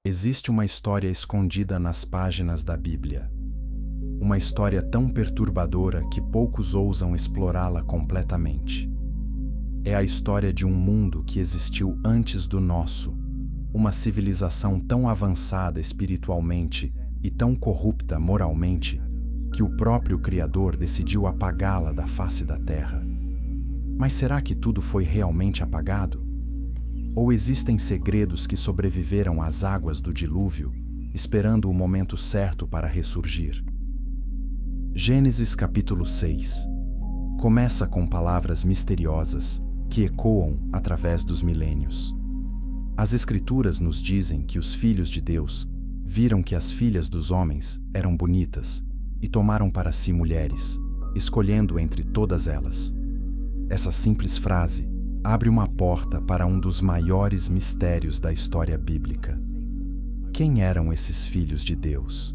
Existe uma história escondida nas páginas da Bíblia. Uma história tão perturbadora que poucos ousam explorá-la completamente. É a história de um mundo que existiu antes do nosso, uma civilização tão avançada espiritualmente e tão corrupta moralmente que o próprio Criador decidiu apagá-la da face da Terra. Mas será que tudo foi realmente apagado? Ou existem segredos que sobreviveram às águas do dilúvio, esperando o momento certo para ressurgir? Gênesis capítulo 6 começa com palavras misteriosas que ecoam através dos milênios. As Escrituras nos dizem que os filhos de Deus viram que as filhas dos homens eram bonitas e tomaram para si mulheres, escolhendo entre todas elas. Essa simples frase abre uma porta para um dos maiores mistérios da história bíblica. Quem eram esses filhos de Deus?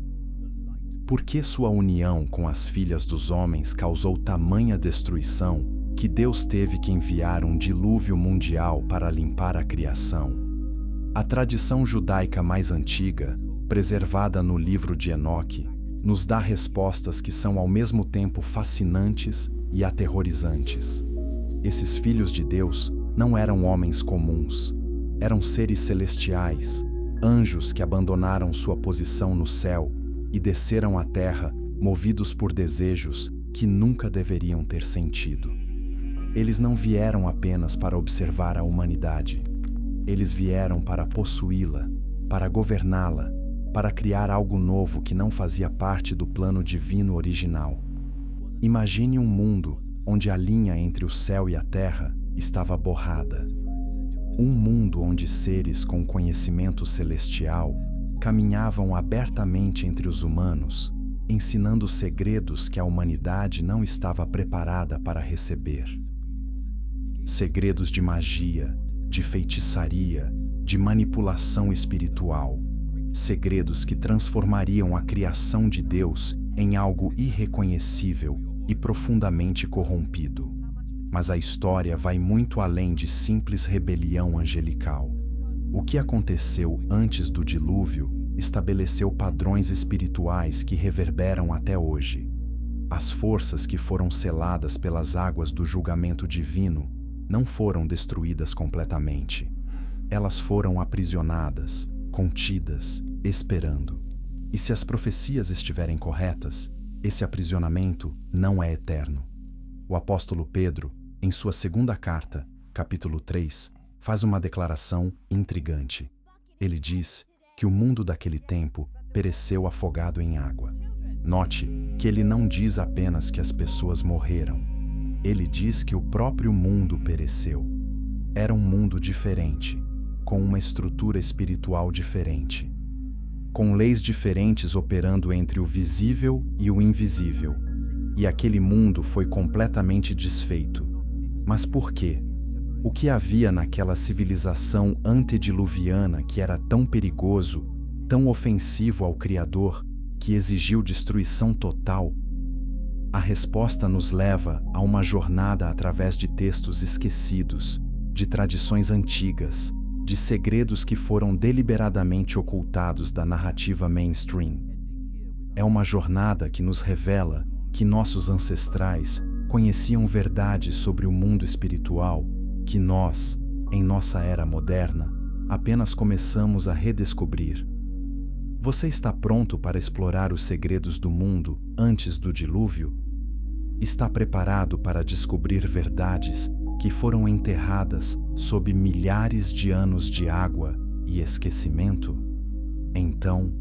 Por que sua união com as filhas dos homens causou tamanha destruição que Deus teve que enviar um dilúvio mundial para limpar a criação? A tradição judaica mais antiga, preservada no livro de Enoque, nos dá respostas que são ao mesmo tempo fascinantes e aterrorizantes. Esses filhos de Deus não eram homens comuns, eram seres celestiais, anjos que abandonaram sua posição no céu e desceram à terra movidos por desejos que nunca deveriam ter sentido. Eles não vieram apenas para observar a humanidade. Eles vieram para possuí-la, para governá-la, para criar algo novo que não fazia parte do plano divino original. Imagine um mundo onde a linha entre o céu e a terra estava borrada. Um mundo onde seres com conhecimento celestial caminhavam abertamente entre os humanos, ensinando segredos que a humanidade não estava preparada para receber. Segredos de magia, de feitiçaria, de manipulação espiritual. Segredos que transformariam a criação de Deus em algo irreconhecível e profundamente corrompido. Mas a história vai muito além de simples rebelião angelical. O que aconteceu antes do dilúvio estabeleceu padrões espirituais que reverberam até hoje. As forças que foram seladas pelas águas do julgamento divino não foram destruídas completamente. Elas foram aprisionadas, contidas, esperando. E se as profecias estiverem corretas, esse aprisionamento não é eterno. O apóstolo Pedro, em sua segunda carta, capítulo 3, faz uma declaração intrigante. Ele diz que o mundo daquele tempo pereceu afogado em água. Note que ele não diz apenas que as pessoas morreram. Ele diz que o próprio mundo pereceu. Era um mundo diferente, com uma estrutura espiritual diferente, com leis diferentes operando entre o visível e o invisível. E aquele mundo foi completamente desfeito. Mas por quê? O que havia naquela civilização antediluviana que era tão perigoso, tão ofensivo ao Criador, que exigiu destruição total? A resposta nos leva a uma jornada através de textos esquecidos, de tradições antigas, de segredos que foram deliberadamente ocultados da narrativa mainstream. É uma jornada que nos revela que nossos ancestrais conheciam verdades sobre o mundo espiritual que nós, em nossa era moderna, apenas começamos a redescobrir. Você está pronto para explorar os segredos do mundo antes do dilúvio? Está preparado para descobrir verdades que foram enterradas sob milhares de anos de água e esquecimento? Então,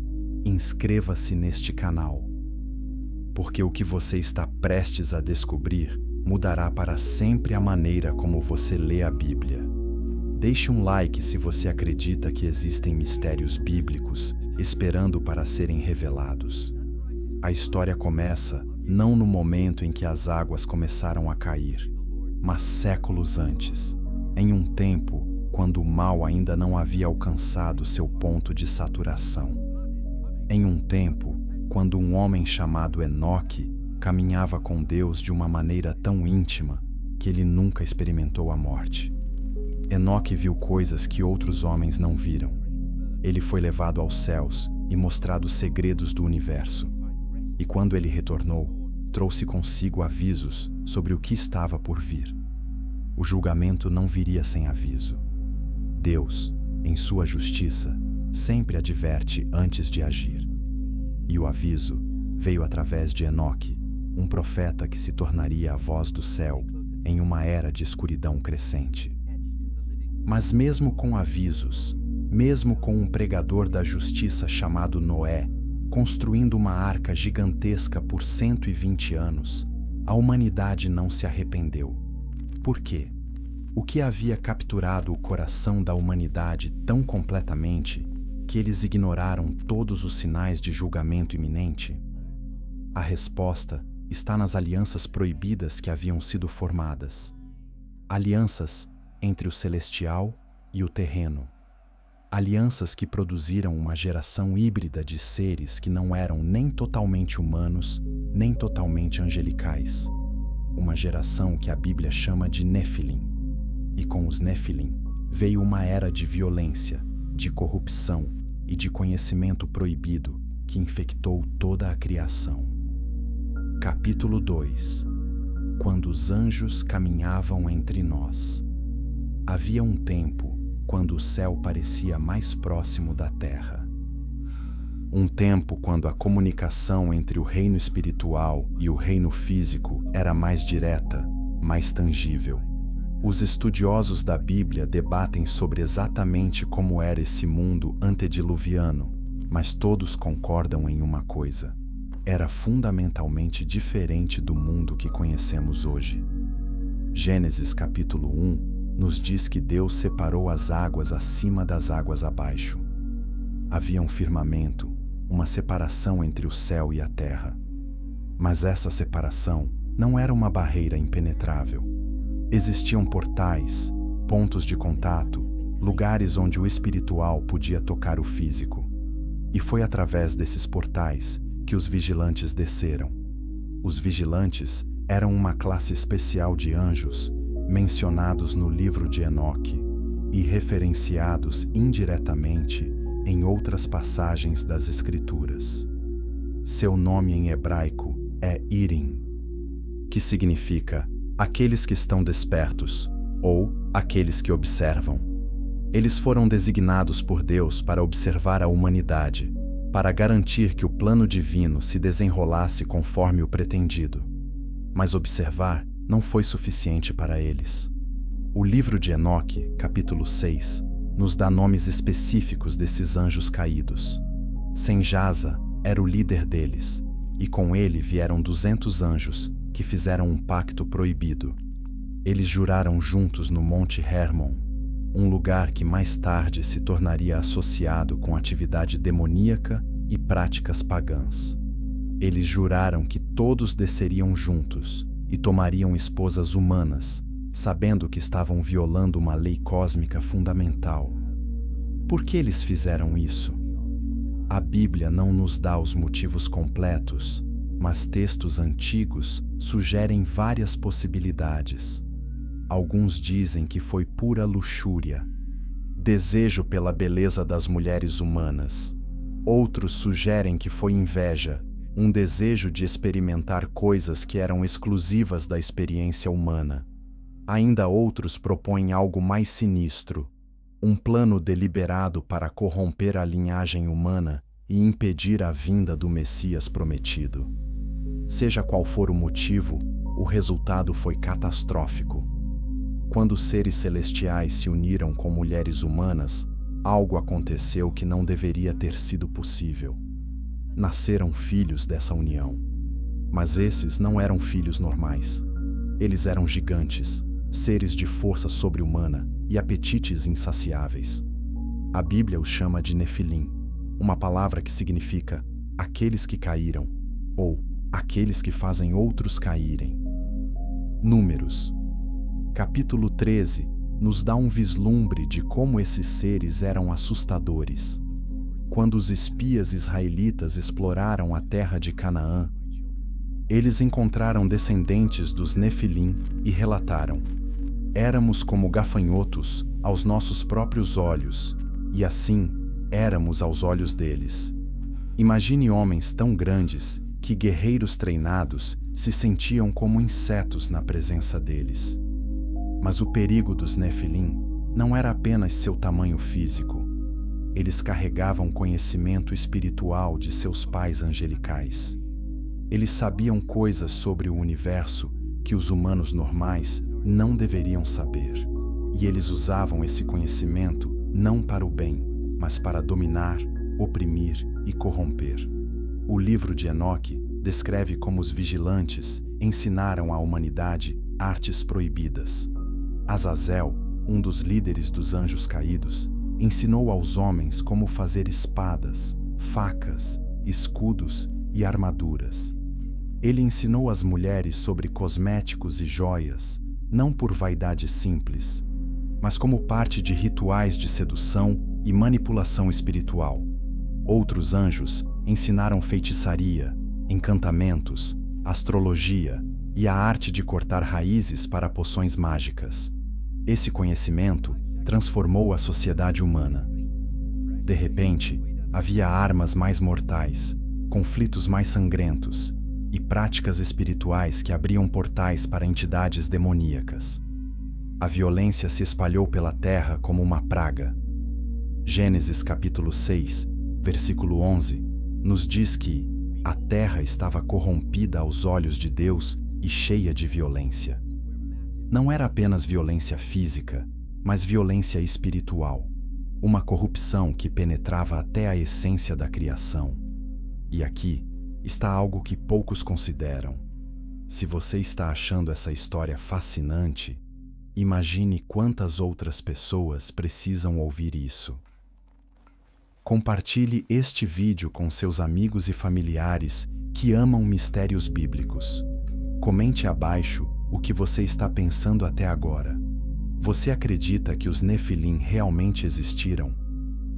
inscreva-se neste canal, porque o que você está prestes a descobrir mudará para sempre a maneira como você lê a Bíblia. Deixe um like se você acredita que existem mistérios bíblicos esperando para serem revelados. A história começa não no momento em que as águas começaram a cair, mas séculos antes, em um tempo quando o mal ainda não havia alcançado seu ponto de saturação. Em um tempo quando um homem chamado Enoque caminhava com Deus de uma maneira tão íntima que ele nunca experimentou a morte. Enoque viu coisas que outros homens não viram. Ele foi levado aos céus e mostrado os segredos do universo. E quando ele retornou, trouxe consigo avisos sobre o que estava por vir. O julgamento não viria sem aviso. Deus, em sua justiça, sempre adverte antes de agir. E o aviso veio através de Enoque, um profeta que se tornaria a voz do céu em uma era de escuridão crescente. Mas mesmo com avisos, mesmo com um pregador da justiça chamado Noé, construindo uma arca gigantesca por 120 anos, a humanidade não se arrependeu. Por quê? O que havia capturado o coração da humanidade tão completamente que eles ignoraram todos os sinais de julgamento iminente? A resposta está nas alianças proibidas que haviam sido formadas. Alianças entre o celestial e o terreno. Alianças que produziram uma geração híbrida de seres que não eram nem totalmente humanos, nem totalmente angelicais. Uma geração que a Bíblia chama de Nefilim. E com os Nefilim veio uma era de violência, de corrupção e de conhecimento proibido que infectou toda a criação. Capítulo 2. Quando os anjos caminhavam entre nós. Havia um tempo quando o céu parecia mais próximo da terra. Um tempo quando a comunicação entre o reino espiritual e o reino físico era mais direta, mais tangível. Os estudiosos da Bíblia debatem sobre exatamente como era esse mundo antediluviano, mas todos concordam em uma coisa: era fundamentalmente diferente do mundo que conhecemos hoje. Gênesis capítulo 1 nos diz que Deus separou as águas acima das águas abaixo. Havia um firmamento, uma separação entre o céu e a terra. Mas essa separação não era uma barreira impenetrável. Existiam portais, pontos de contato, lugares onde o espiritual podia tocar o físico. E foi através desses portais que os vigilantes desceram. Os vigilantes eram uma classe especial de anjos mencionados no livro de Enoque e referenciados indiretamente em outras passagens das Escrituras. Seu nome em hebraico é Irim, que significa aqueles que estão despertos ou aqueles que observam. Eles foram designados por Deus para observar a humanidade, para garantir que o plano divino se desenrolasse conforme o pretendido. Mas observar não foi suficiente para eles. O livro de Enoque, capítulo 6, nos dá nomes específicos desses anjos caídos. Senjasa era o líder deles, e com ele vieram 200 anjos que fizeram um pacto proibido. Eles juraram juntos no Monte Hermon, um lugar que mais tarde se tornaria associado com atividade demoníaca e práticas pagãs. Eles juraram que todos desceriam juntos e tomariam esposas humanas, sabendo que estavam violando uma lei cósmica fundamental. Por que eles fizeram isso? A Bíblia não nos dá os motivos completos, mas textos antigos sugerem várias possibilidades. Alguns dizem que foi pura luxúria, desejo pela beleza das mulheres humanas. Outros sugerem que foi inveja, um desejo de experimentar coisas que eram exclusivas da experiência humana. Ainda outros propõem algo mais sinistro, um plano deliberado para corromper a linhagem humana e impedir a vinda do Messias prometido. Seja qual for o motivo, o resultado foi catastrófico. Quando seres celestiais se uniram com mulheres humanas, algo aconteceu que não deveria ter sido possível. Nasceram filhos dessa união. Mas esses não eram filhos normais. Eles eram gigantes, seres de força sobre-humana e apetites insaciáveis. A Bíblia os chama de Nefilim, uma palavra que significa aqueles que caíram, ou aqueles que fazem outros caírem. Números, capítulo 13, nos dá um vislumbre de como esses seres eram assustadores. Quando os espias israelitas exploraram a terra de Canaã, eles encontraram descendentes dos Nefilim e relataram: éramos como gafanhotos aos nossos próprios olhos, e assim éramos aos olhos deles. Imagine homens tão grandes que guerreiros treinados se sentiam como insetos na presença deles. Mas o perigo dos Nefilim não era apenas seu tamanho físico. Eles carregavam conhecimento espiritual de seus pais angelicais. Eles sabiam coisas sobre o universo que os humanos normais não deveriam saber. E eles usavam esse conhecimento não para o bem, mas para dominar, oprimir e corromper. O livro de Enoque descreve como os vigilantes ensinaram à humanidade artes proibidas. Azazel, um dos líderes dos anjos caídos, ensinou aos homens como fazer espadas, facas, escudos e armaduras. Ele ensinou às mulheres sobre cosméticos e joias, não por vaidade simples, mas como parte de rituais de sedução e manipulação espiritual. Outros anjos ensinaram feitiçaria, encantamentos, astrologia e a arte de cortar raízes para poções mágicas. Esse conhecimento transformou a sociedade humana. De repente, havia armas mais mortais, conflitos mais sangrentos e práticas espirituais que abriam portais para entidades demoníacas. A violência se espalhou pela terra como uma praga. Gênesis capítulo 6, versículo 11, nos diz que a terra estava corrompida aos olhos de Deus e cheia de violência. Não era apenas violência física, mas violência espiritual, uma corrupção que penetrava até a essência da criação. E aqui está algo que poucos consideram. Se você está achando essa história fascinante, imagine quantas outras pessoas precisam ouvir isso. Compartilhe este vídeo com seus amigos e familiares que amam mistérios bíblicos. Comente abaixo o que você está pensando até agora. Você acredita que os Nefilim realmente existiram?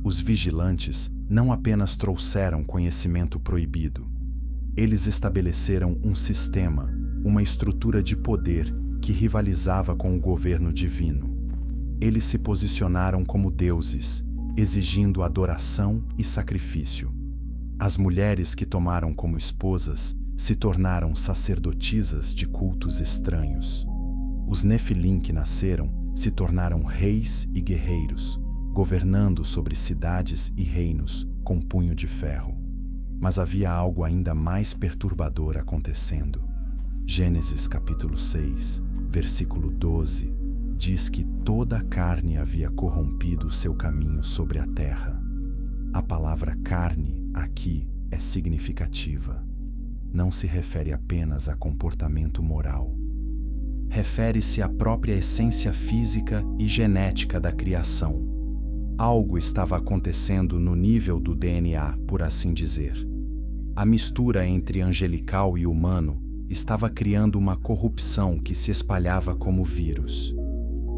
Os vigilantes não apenas trouxeram conhecimento proibido. Eles estabeleceram um sistema, uma estrutura de poder que rivalizava com o governo divino. Eles se posicionaram como deuses, exigindo adoração e sacrifício. As mulheres que tomaram como esposas se tornaram sacerdotisas de cultos estranhos. Os Nefilim que nasceram se tornaram reis e guerreiros, governando sobre cidades e reinos com punho de ferro. Mas havia algo ainda mais perturbador acontecendo. Gênesis capítulo 6, versículo 12, diz que toda a carne havia corrompido seu caminho sobre a terra. A palavra carne aqui é significativa. Não se refere apenas a comportamento moral. Refere-se à própria essência física e genética da criação. Algo estava acontecendo no nível do DNA, por assim dizer. A mistura entre angelical e humano estava criando uma corrupção que se espalhava como vírus.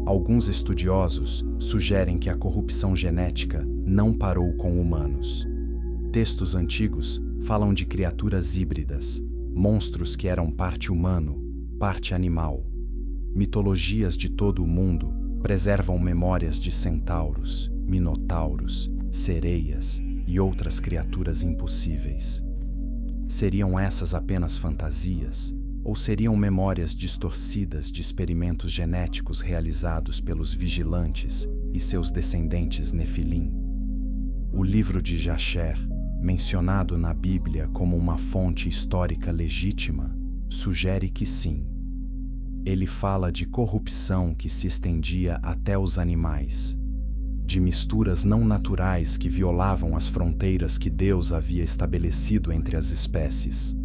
Alguns estudiosos sugerem que a corrupção genética não parou com humanos. Textos antigos falam de criaturas híbridas, monstros que eram parte humano, parte animal. Mitologias de todo o mundo preservam memórias de centauros, minotauros, sereias e outras criaturas impossíveis. Seriam essas apenas fantasias? Ou seriam memórias distorcidas de experimentos genéticos realizados pelos vigilantes e seus descendentes Nefilim? O livro de Jasher, mencionado na Bíblia como uma fonte histórica legítima, sugere que sim. Ele fala de corrupção que se estendia até os animais, de misturas não naturais que violavam as fronteiras que Deus havia estabelecido entre as espécies.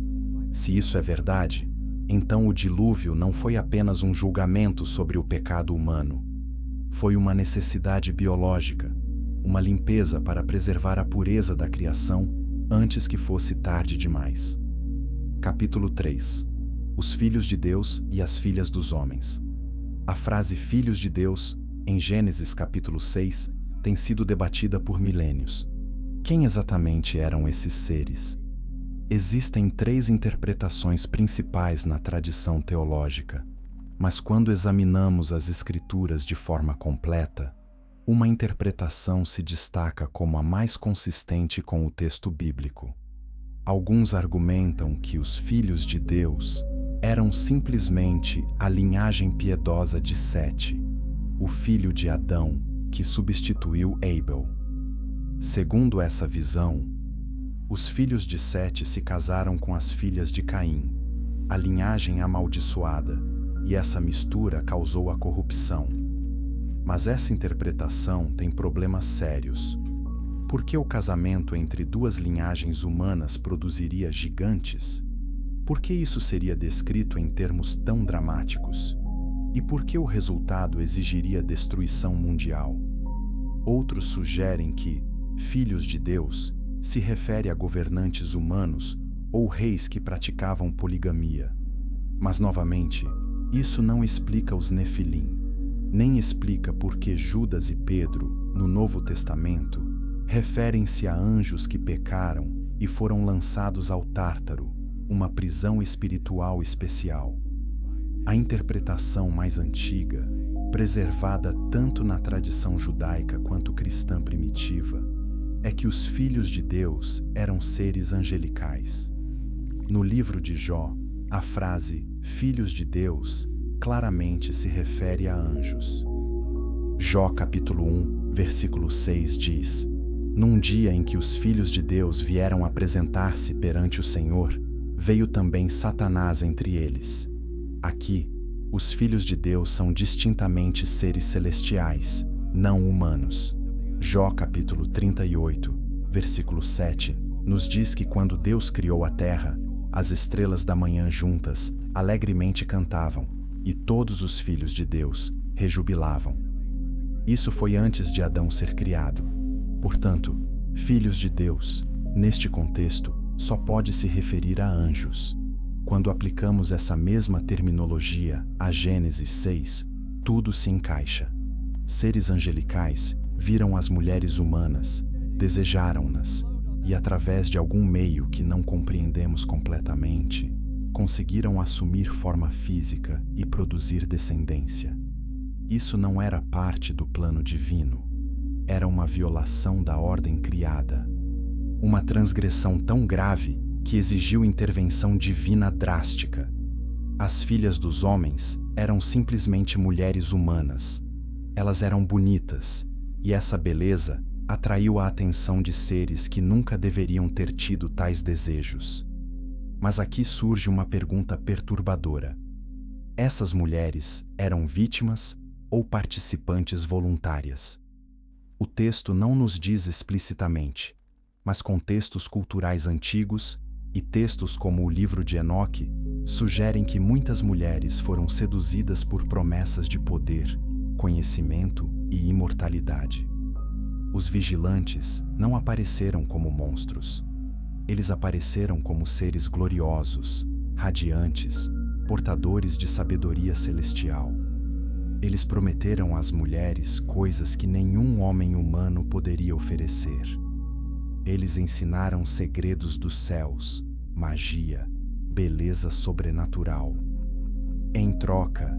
Se isso é verdade, então o dilúvio não foi apenas um julgamento sobre o pecado humano. Foi uma necessidade biológica, uma limpeza para preservar a pureza da criação antes que fosse tarde demais. Capítulo 3. Os filhos de Deus e as filhas dos homens. A frase filhos de Deus, em Gênesis capítulo 6, tem sido debatida por milênios. Quem exatamente eram esses seres? Existem 3 interpretações principais na tradição teológica, mas quando examinamos as Escrituras de forma completa, Uma interpretação se destaca como a mais consistente com o texto bíblico. Alguns argumentam que os filhos de Deus eram simplesmente a linhagem piedosa de Sete, o filho de Adão que substituiu Abel. Segundo essa visão, os filhos de Sete se casaram com as filhas de Caim, a linhagem amaldiçoada, e essa mistura causou a corrupção. Mas essa interpretação tem problemas sérios. Por que o casamento entre duas linhagens humanas produziria gigantes? Por que isso seria descrito em termos tão dramáticos? E por que o resultado exigiria destruição mundial? Outros sugerem que filhos de Deus se refere a governantes humanos ou reis que praticavam poligamia. Mas, novamente, isso não explica os Nefilim, nem explica por que Judas e Pedro, no Novo Testamento, referem-se a anjos que pecaram e foram lançados ao Tártaro, uma prisão espiritual especial. A interpretação mais antiga, preservada tanto na tradição judaica quanto cristã primitiva, é que os filhos de Deus eram seres angelicais. No livro de Jó, a frase "filhos de Deus" claramente se refere a anjos. Jó capítulo 1, versículo 6 diz: "Num dia em que os filhos de Deus vieram apresentar-se perante o Senhor, veio também Satanás entre eles." Aqui, os filhos de Deus são distintamente seres celestiais, não humanos. Jó capítulo 38, versículo 7, nos diz que quando Deus criou a terra, as estrelas da manhã juntas alegremente cantavam, e todos os filhos de Deus rejubilavam. Isso foi antes de Adão ser criado. Portanto, filhos de Deus, neste contexto, só pode se referir a anjos. Quando aplicamos essa mesma terminologia a Gênesis 6, tudo se encaixa. Seres angelicais viram as mulheres humanas, desejaram-nas e, através de algum meio que não compreendemos completamente, conseguiram assumir forma física e produzir descendência. Isso não era parte do plano divino. Era uma violação da ordem criada. Uma transgressão tão grave que exigiu intervenção divina drástica. As filhas dos homens eram simplesmente mulheres humanas. Elas eram bonitas, e essa beleza atraiu a atenção de seres que nunca deveriam ter tido tais desejos. Mas aqui surge uma pergunta perturbadora. Essas mulheres eram vítimas ou participantes voluntárias? O texto não nos diz explicitamente, mas contextos culturais antigos e textos como o livro de Enoque sugerem que muitas mulheres foram seduzidas por promessas de poder, conhecimento e imortalidade. Os vigilantes não apareceram como monstros. Eles apareceram como seres gloriosos, radiantes, portadores de sabedoria celestial. Eles prometeram às mulheres coisas que nenhum homem humano poderia oferecer. Eles ensinaram segredos dos céus, magia, beleza sobrenatural. Em troca,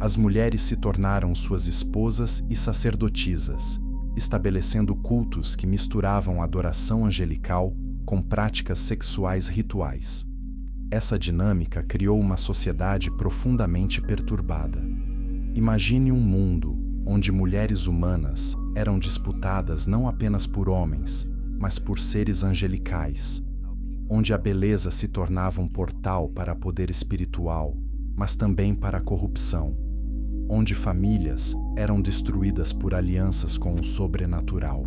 as mulheres se tornaram suas esposas e sacerdotisas, estabelecendo cultos que misturavam adoração angelical com práticas sexuais rituais. Essa dinâmica criou uma sociedade profundamente perturbada. Imagine um mundo onde mulheres humanas eram disputadas não apenas por homens, mas por seres angelicais, onde a beleza se tornava um portal para poder espiritual, mas também para a corrupção, onde famílias eram destruídas por alianças com o sobrenatural,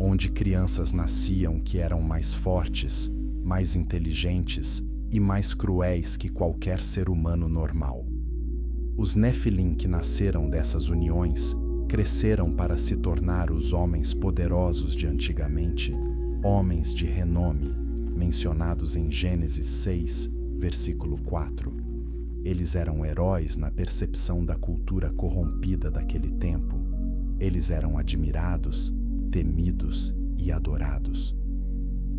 onde crianças nasciam que eram mais fortes, mais inteligentes e mais cruéis que qualquer ser humano normal. Os Nefilim que nasceram dessas uniões cresceram para se tornar os homens poderosos de antigamente, homens de renome, mencionados em Gênesis 6, versículo 4. Eles eram heróis na percepção da cultura corrompida daquele tempo. Eles eram admirados, temidos e adorados.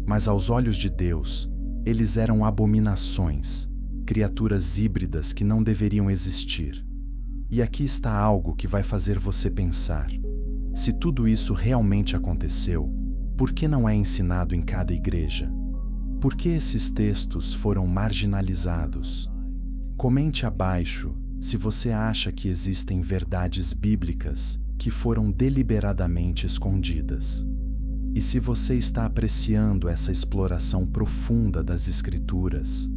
Mas aos olhos de Deus, eles eram abominações, criaturas híbridas que não deveriam existir. E aqui está algo que vai fazer você pensar. Se tudo isso realmente aconteceu, por que não é ensinado em cada igreja? Por que esses textos foram marginalizados? Comente abaixo se você acha que existem verdades bíblicas que foram deliberadamente escondidas. E se você está apreciando essa exploração profunda das Escrituras,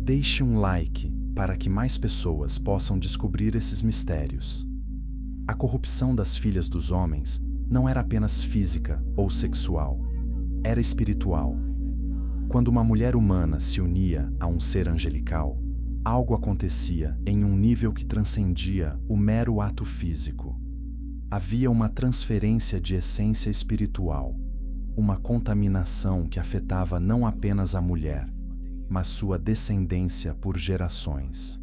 deixe um like para que mais pessoas possam descobrir esses mistérios. A corrupção das filhas dos homens não era apenas física ou sexual, era espiritual. Quando uma mulher humana se unia a um ser angelical, algo acontecia em um nível que transcendia o mero ato físico. Havia uma transferência de essência espiritual, uma contaminação que afetava não apenas a mulher, mas sua descendência por gerações.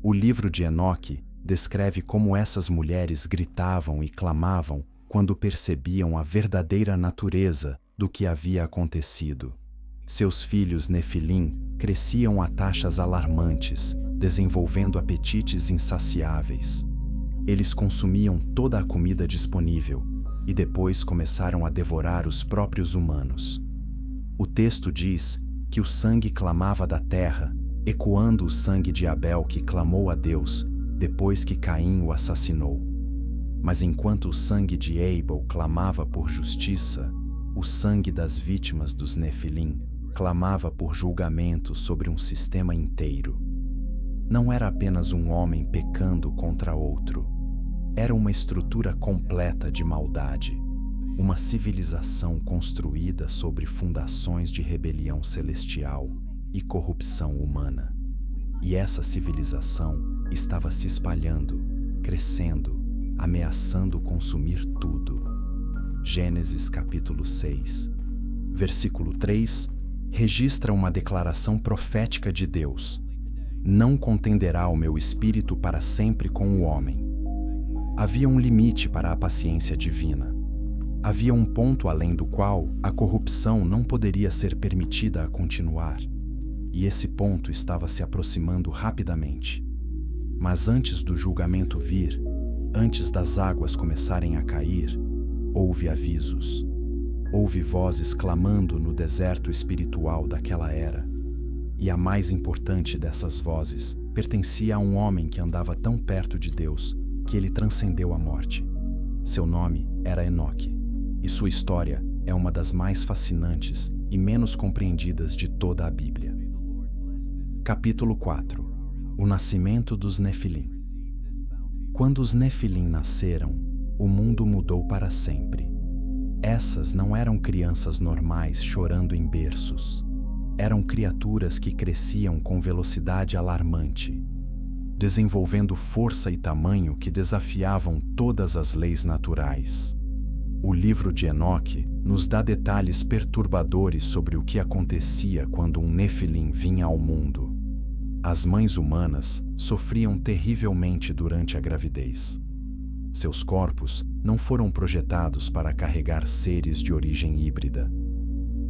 O livro de Enoque descreve como essas mulheres gritavam e clamavam quando percebiam a verdadeira natureza do que havia acontecido. Seus filhos Nefilim cresciam a taxas alarmantes, desenvolvendo apetites insaciáveis. Eles consumiam toda a comida disponível e depois começaram a devorar os próprios humanos. O texto diz que o sangue clamava da terra, ecoando o sangue de Abel que clamou a Deus depois que Caim o assassinou. Mas enquanto o sangue de Abel clamava por justiça, o sangue das vítimas dos Nefilim clamava por julgamento sobre um sistema inteiro. Não era apenas um homem pecando contra outro. Era uma estrutura completa de maldade, uma civilização construída sobre fundações de rebelião celestial e corrupção humana. E essa civilização estava se espalhando, crescendo, ameaçando consumir tudo. Gênesis capítulo 6, versículo 3, registra uma declaração profética de Deus: não contenderá o meu espírito para sempre com o homem. Havia um limite para a paciência divina. Havia um ponto além do qual a corrupção não poderia ser permitida a continuar. E esse ponto estava se aproximando rapidamente. Mas antes do julgamento vir, antes das águas começarem a cair, houve avisos. Houve vozes clamando no deserto espiritual daquela era. E a mais importante dessas vozes pertencia a um homem que andava tão perto de Deus que ele transcendeu a morte. Seu nome era Enoque, e sua história é uma das mais fascinantes e menos compreendidas de toda a Bíblia. Capítulo 4. O nascimento dos Nefilim. Quando os Nefilim nasceram, o mundo mudou para sempre. Essas não eram crianças normais chorando em berços. Eram criaturas que cresciam com velocidade alarmante, desenvolvendo força e tamanho que desafiavam todas as leis naturais. O livro de Enoque nos dá detalhes perturbadores sobre o que acontecia quando um Nefilim vinha ao mundo. As mães humanas sofriam terrivelmente durante a gravidez. Seus corpos não foram projetados para carregar seres de origem híbrida.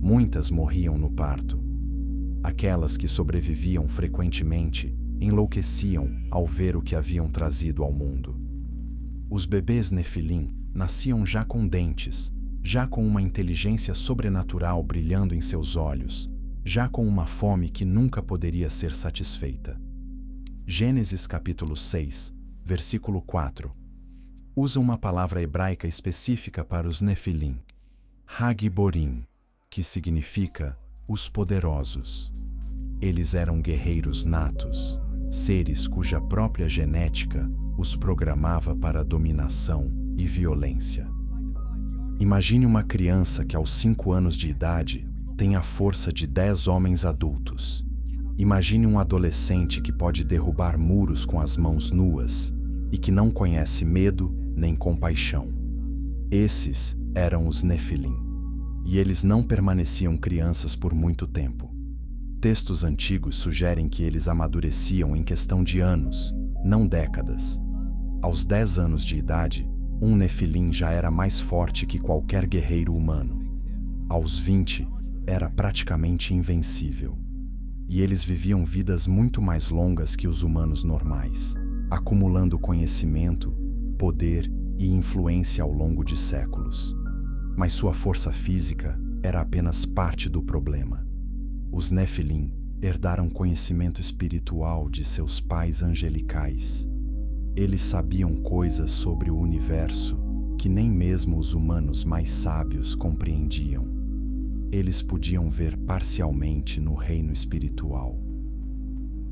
Muitas morriam no parto. Aquelas que sobreviviam frequentemente enlouqueciam ao ver o que haviam trazido ao mundo. Os bebês Nefilim nasciam já com dentes, já com uma inteligência sobrenatural brilhando em seus olhos, já com uma fome que nunca poderia ser satisfeita. Gênesis capítulo 6, versículo 4. Usa uma palavra hebraica específica para os Nefilim, Hagiborim, que significa os poderosos. Eles eram guerreiros natos, seres cuja própria genética os programava para dominação e violência. Imagine uma criança que aos 5 anos de idade tem a força de 10 homens adultos. Imagine um adolescente que pode derrubar muros com as mãos nuas e que não conhece medo nem compaixão. Esses eram os Nefilim, e eles não permaneciam crianças por muito tempo. Textos antigos sugerem que eles amadureciam em questão de anos, não décadas. Aos 10 anos de idade, um Nefilim já era mais forte que qualquer guerreiro humano. Aos 20, era praticamente invencível. E eles viviam vidas muito mais longas que os humanos normais, acumulando conhecimento, poder e influência ao longo de séculos. Mas sua força física era apenas parte do problema. Os Nefilim herdaram conhecimento espiritual de seus pais angelicais. Eles sabiam coisas sobre o universo que nem mesmo os humanos mais sábios compreendiam. Eles podiam ver parcialmente no reino espiritual.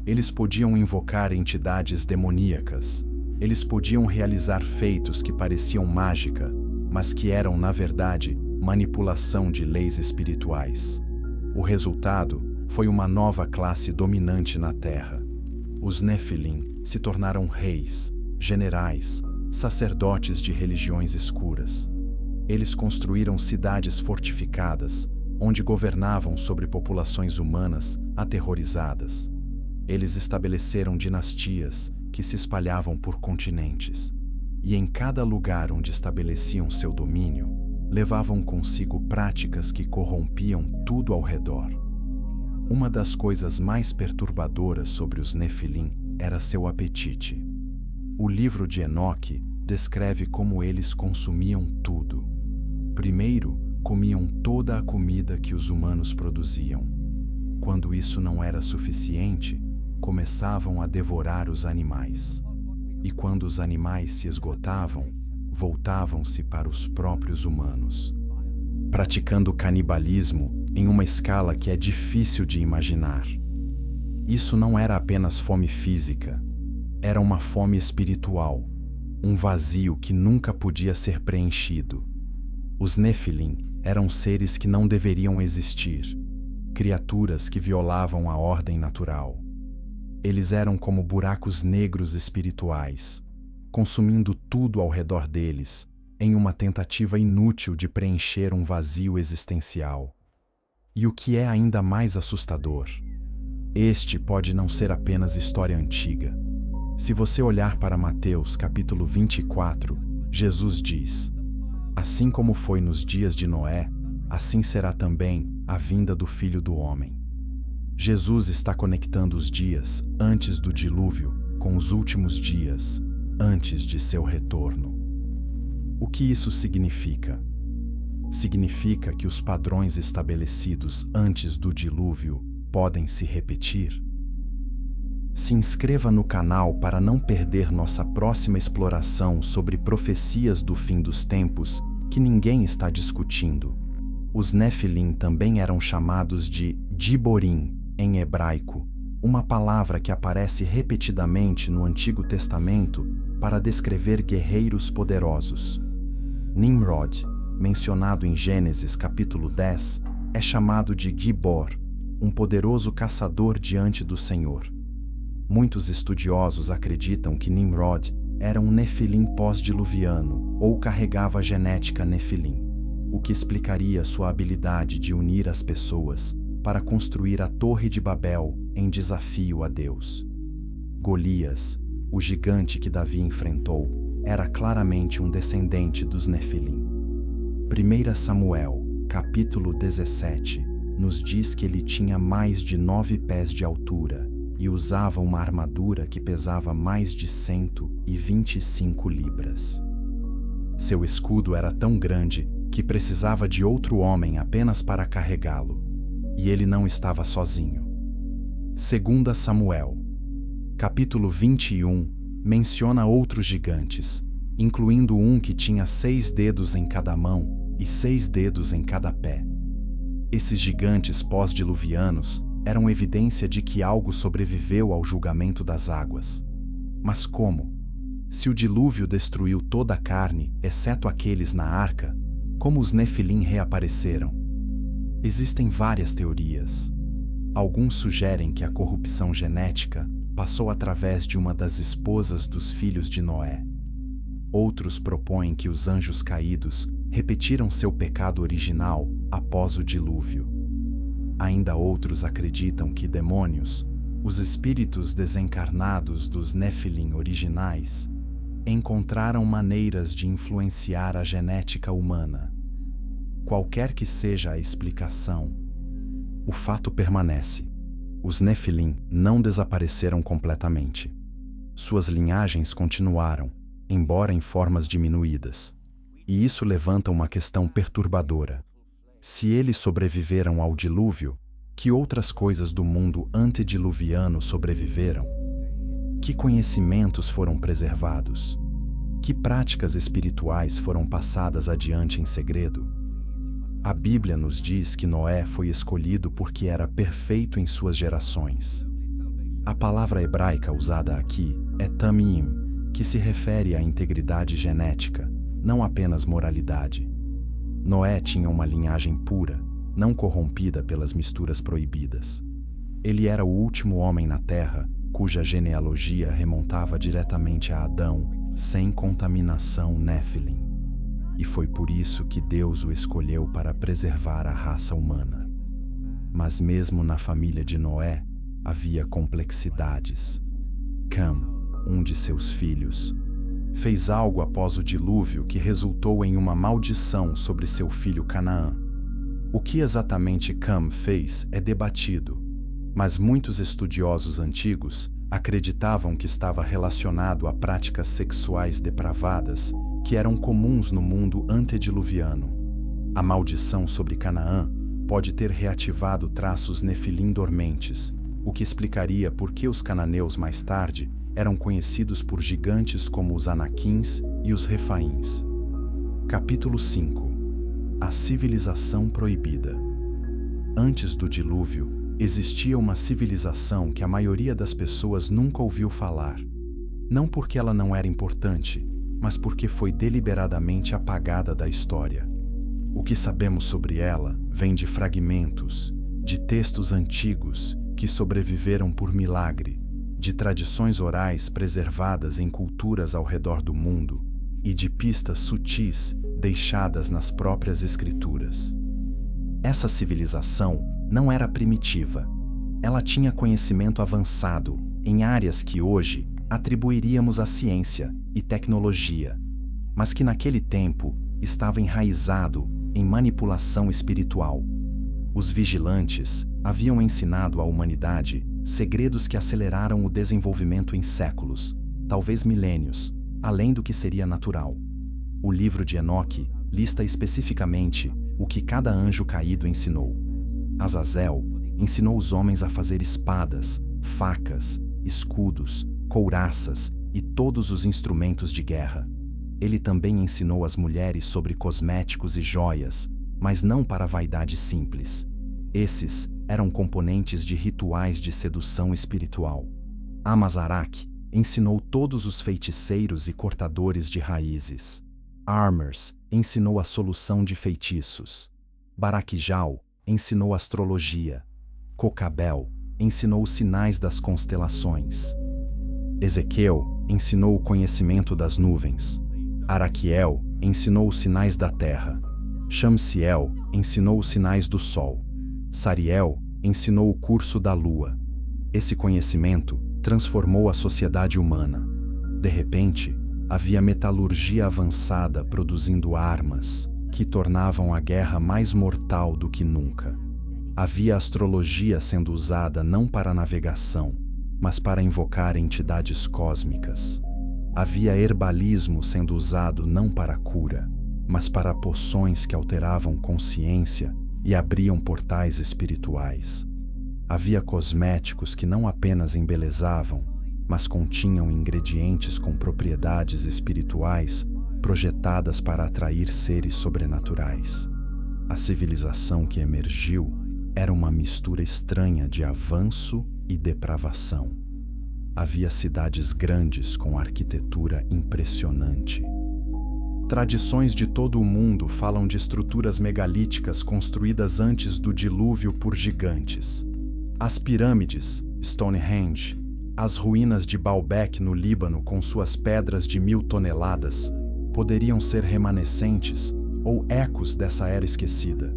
Eles podiam invocar entidades demoníacas. Eles podiam realizar feitos que pareciam mágica, mas que eram, na verdade, manipulação de leis espirituais. O resultado foi uma nova classe dominante na Terra. Os Nefilim se tornaram reis, generais, sacerdotes de religiões escuras. Eles construíram cidades fortificadas, onde governavam sobre populações humanas aterrorizadas. Eles estabeleceram dinastias que se espalhavam por continentes, e em cada lugar onde estabeleciam seu domínio, levavam consigo práticas que corrompiam tudo ao redor. Uma das coisas mais perturbadoras sobre os Nefilim era seu apetite. O livro de Enoque descreve como eles consumiam tudo. Primeiro, comiam toda a comida que os humanos produziam. Quando isso não era suficiente, começavam a devorar os animais. E quando os animais se esgotavam, voltavam-se para os próprios humanos, praticando canibalismo em uma escala que é difícil de imaginar. Isso não era apenas fome física, era uma fome espiritual, um vazio que nunca podia ser preenchido. Os Nefilim eram seres que não deveriam existir, criaturas que violavam a ordem natural. Eles eram como buracos negros espirituais, consumindo tudo ao redor deles, em uma tentativa inútil de preencher um vazio existencial. E o que é ainda mais assustador, este pode não ser apenas história antiga. Se você olhar para Mateus capítulo 24, Jesus diz: assim como foi nos dias de Noé, assim será também a vinda do Filho do Homem. Jesus está conectando os dias antes do dilúvio com os últimos dias antes de seu retorno. O que isso significa? Significa que os padrões estabelecidos antes do dilúvio podem se repetir? Se inscreva no canal para não perder nossa próxima exploração sobre profecias do fim dos tempos que ninguém está discutindo. Os Nefilim também eram chamados de Giborim, em hebraico, uma palavra que aparece repetidamente no Antigo Testamento para descrever guerreiros poderosos. Nimrod, mencionado em Gênesis capítulo 10, é chamado de Gibor, um poderoso caçador diante do Senhor. Muitos estudiosos acreditam que Nimrod era um Nefilim pós-diluviano ou carregava a genética Nefilim, o que explicaria sua habilidade de unir as pessoas para construir a Torre de Babel em desafio a Deus. Golias, o gigante que Davi enfrentou, era claramente um descendente dos Nefilim. 1 Samuel, capítulo 17, nos diz que ele tinha mais de 9 pés de altura e usava uma armadura que pesava mais de 125 libras. Seu escudo era tão grande que precisava de outro homem apenas para carregá-lo. E ele não estava sozinho. 2 Samuel, capítulo 21, menciona outros gigantes, incluindo um que tinha 6 dedos em cada mão e 6 dedos em cada pé. Esses gigantes pós-diluvianos eram evidência de que algo sobreviveu ao julgamento das águas. Mas como? Se o dilúvio destruiu toda a carne, exceto aqueles na arca, como os Nefilim reapareceram? Existem várias teorias. Alguns sugerem que a corrupção genética passou através de uma das esposas dos filhos de Noé. Outros propõem que os anjos caídos repetiram seu pecado original após o dilúvio. Ainda outros acreditam que demônios, os espíritos desencarnados dos Nefilim originais, encontraram maneiras de influenciar a genética humana. Qualquer que seja a explicação, o fato permanece. Os Nefilim não desapareceram completamente. Suas linhagens continuaram, embora em formas diminuídas. E isso levanta uma questão perturbadora. Se eles sobreviveram ao dilúvio, que outras coisas do mundo antediluviano sobreviveram? Que conhecimentos foram preservados? Que práticas espirituais foram passadas adiante em segredo? A Bíblia nos diz que Noé foi escolhido porque era perfeito em suas gerações. A palavra hebraica usada aqui é tamim, que se refere à integridade genética, não apenas moralidade. Noé tinha uma linhagem pura, não corrompida pelas misturas proibidas. Ele era o último homem na Terra, cuja genealogia remontava diretamente a Adão, sem contaminação Néfilim. E foi por isso que Deus o escolheu para preservar a raça humana. Mas mesmo na família de Noé, havia complexidades. Cam, um de seus filhos, fez algo após o dilúvio que resultou em uma maldição sobre seu filho Canaã. O que exatamente Cam fez é debatido, mas muitos estudiosos antigos acreditavam que estava relacionado a práticas sexuais depravadas que eram comuns no mundo antediluviano. A maldição sobre Canaã pode ter reativado traços nefilim dormentes, o que explicaria por que os cananeus mais tarde eram conhecidos por gigantes como os Anaquins e os Refaíns. Capítulo 5. A civilização proibida. Antes do dilúvio, existia uma civilização que a maioria das pessoas nunca ouviu falar. Não porque ela não era importante, mas porque foi deliberadamente apagada da história. O que sabemos sobre ela vem de fragmentos, de textos antigos que sobreviveram por milagre, de tradições orais preservadas em culturas ao redor do mundo e de pistas sutis deixadas nas próprias escrituras. Essa civilização não era primitiva. Ela tinha conhecimento avançado em áreas que hoje atribuiríamos à ciência e tecnologia, mas que naquele tempo estava enraizado em manipulação espiritual. Os vigilantes haviam ensinado à humanidade segredos que aceleraram o desenvolvimento em séculos, talvez milênios, além do que seria natural. O livro de Enoque lista especificamente o que cada anjo caído ensinou. Azazel ensinou os homens a fazer espadas, facas, escudos, couraças e todos os instrumentos de guerra. Ele também ensinou as mulheres sobre cosméticos e joias, mas não para a vaidade simples. Esses eram componentes de rituais de sedução espiritual. Amazaraque ensinou todos os feiticeiros e cortadores de raízes. Armers ensinou a solução de feitiços. Baraquijal ensinou astrologia. Cocabel ensinou os sinais das constelações. Ezequiel ensinou o conhecimento das nuvens. Araquiel ensinou os sinais da terra. Shamsiel ensinou os sinais do sol. Sariel ensinou o curso da lua. Esse conhecimento transformou a sociedade humana. De repente, havia metalurgia avançada produzindo armas que tornavam a guerra mais mortal do que nunca. Havia astrologia sendo usada não para navegação, mas para invocar entidades cósmicas. Havia herbalismo sendo usado não para cura, mas para poções que alteravam consciência e abriam portais espirituais. Havia cosméticos que não apenas embelezavam, mas continham ingredientes com propriedades espirituais projetadas para atrair seres sobrenaturais. A civilização que emergiu era uma mistura estranha de avanço e depravação. Havia cidades grandes com arquitetura impressionante. Tradições de todo o mundo falam de estruturas megalíticas construídas antes do dilúvio por gigantes. As pirâmides, Stonehenge, as ruínas de Baalbek no Líbano com suas pedras de 1000 toneladas, poderiam ser remanescentes ou ecos dessa era esquecida.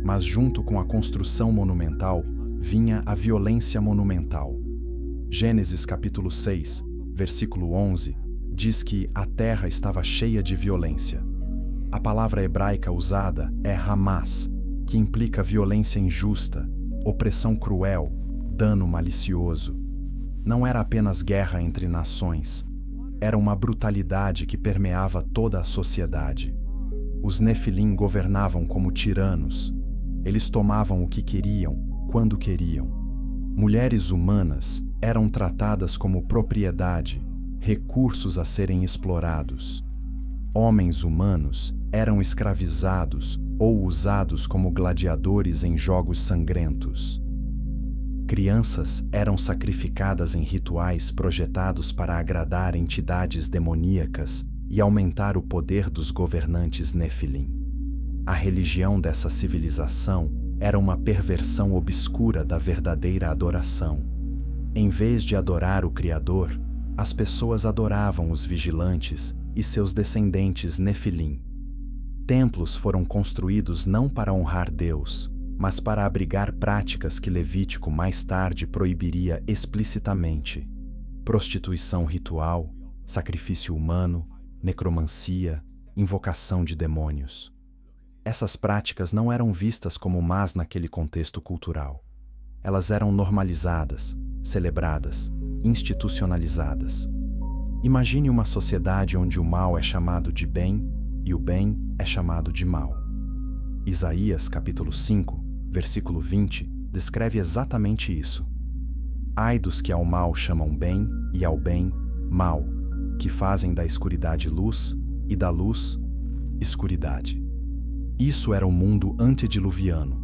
Mas junto com a construção monumental, vinha a violência monumental. Gênesis capítulo 6, versículo 11, diz que a terra estava cheia de violência. A palavra hebraica usada é Hamas, que implica violência injusta, opressão cruel, dano malicioso. Não era apenas guerra entre nações. era uma brutalidade que permeava toda a sociedade. Os Nefilim governavam como tiranos. Eles tomavam o que queriam, quando queriam. Mulheres humanas eram tratadas como propriedade, recursos a serem explorados. Homens humanos eram escravizados ou usados como gladiadores em jogos sangrentos. Crianças eram sacrificadas em rituais projetados para agradar entidades demoníacas e aumentar o poder dos governantes Nefilim. A religião dessa civilização era uma perversão obscura da verdadeira adoração. Em vez de adorar o Criador, as pessoas adoravam os vigilantes e seus descendentes Nefilim. Templos foram construídos não para honrar Deus, mas para abrigar práticas que Levítico mais tarde proibiria explicitamente: prostituição ritual, sacrifício humano, necromancia, invocação de demônios. Essas práticas não eram vistas como más naquele contexto cultural. Elas eram normalizadas, celebradas, institucionalizadas. Imagine uma sociedade onde o mal é chamado de bem e o bem é chamado de mal. Isaías, capítulo 5, versículo 20, descreve exatamente isso. Ai dos que ao mal chamam bem e ao bem mal, que fazem da escuridade luz e da luz escuridade. Isso era o mundo antediluviano,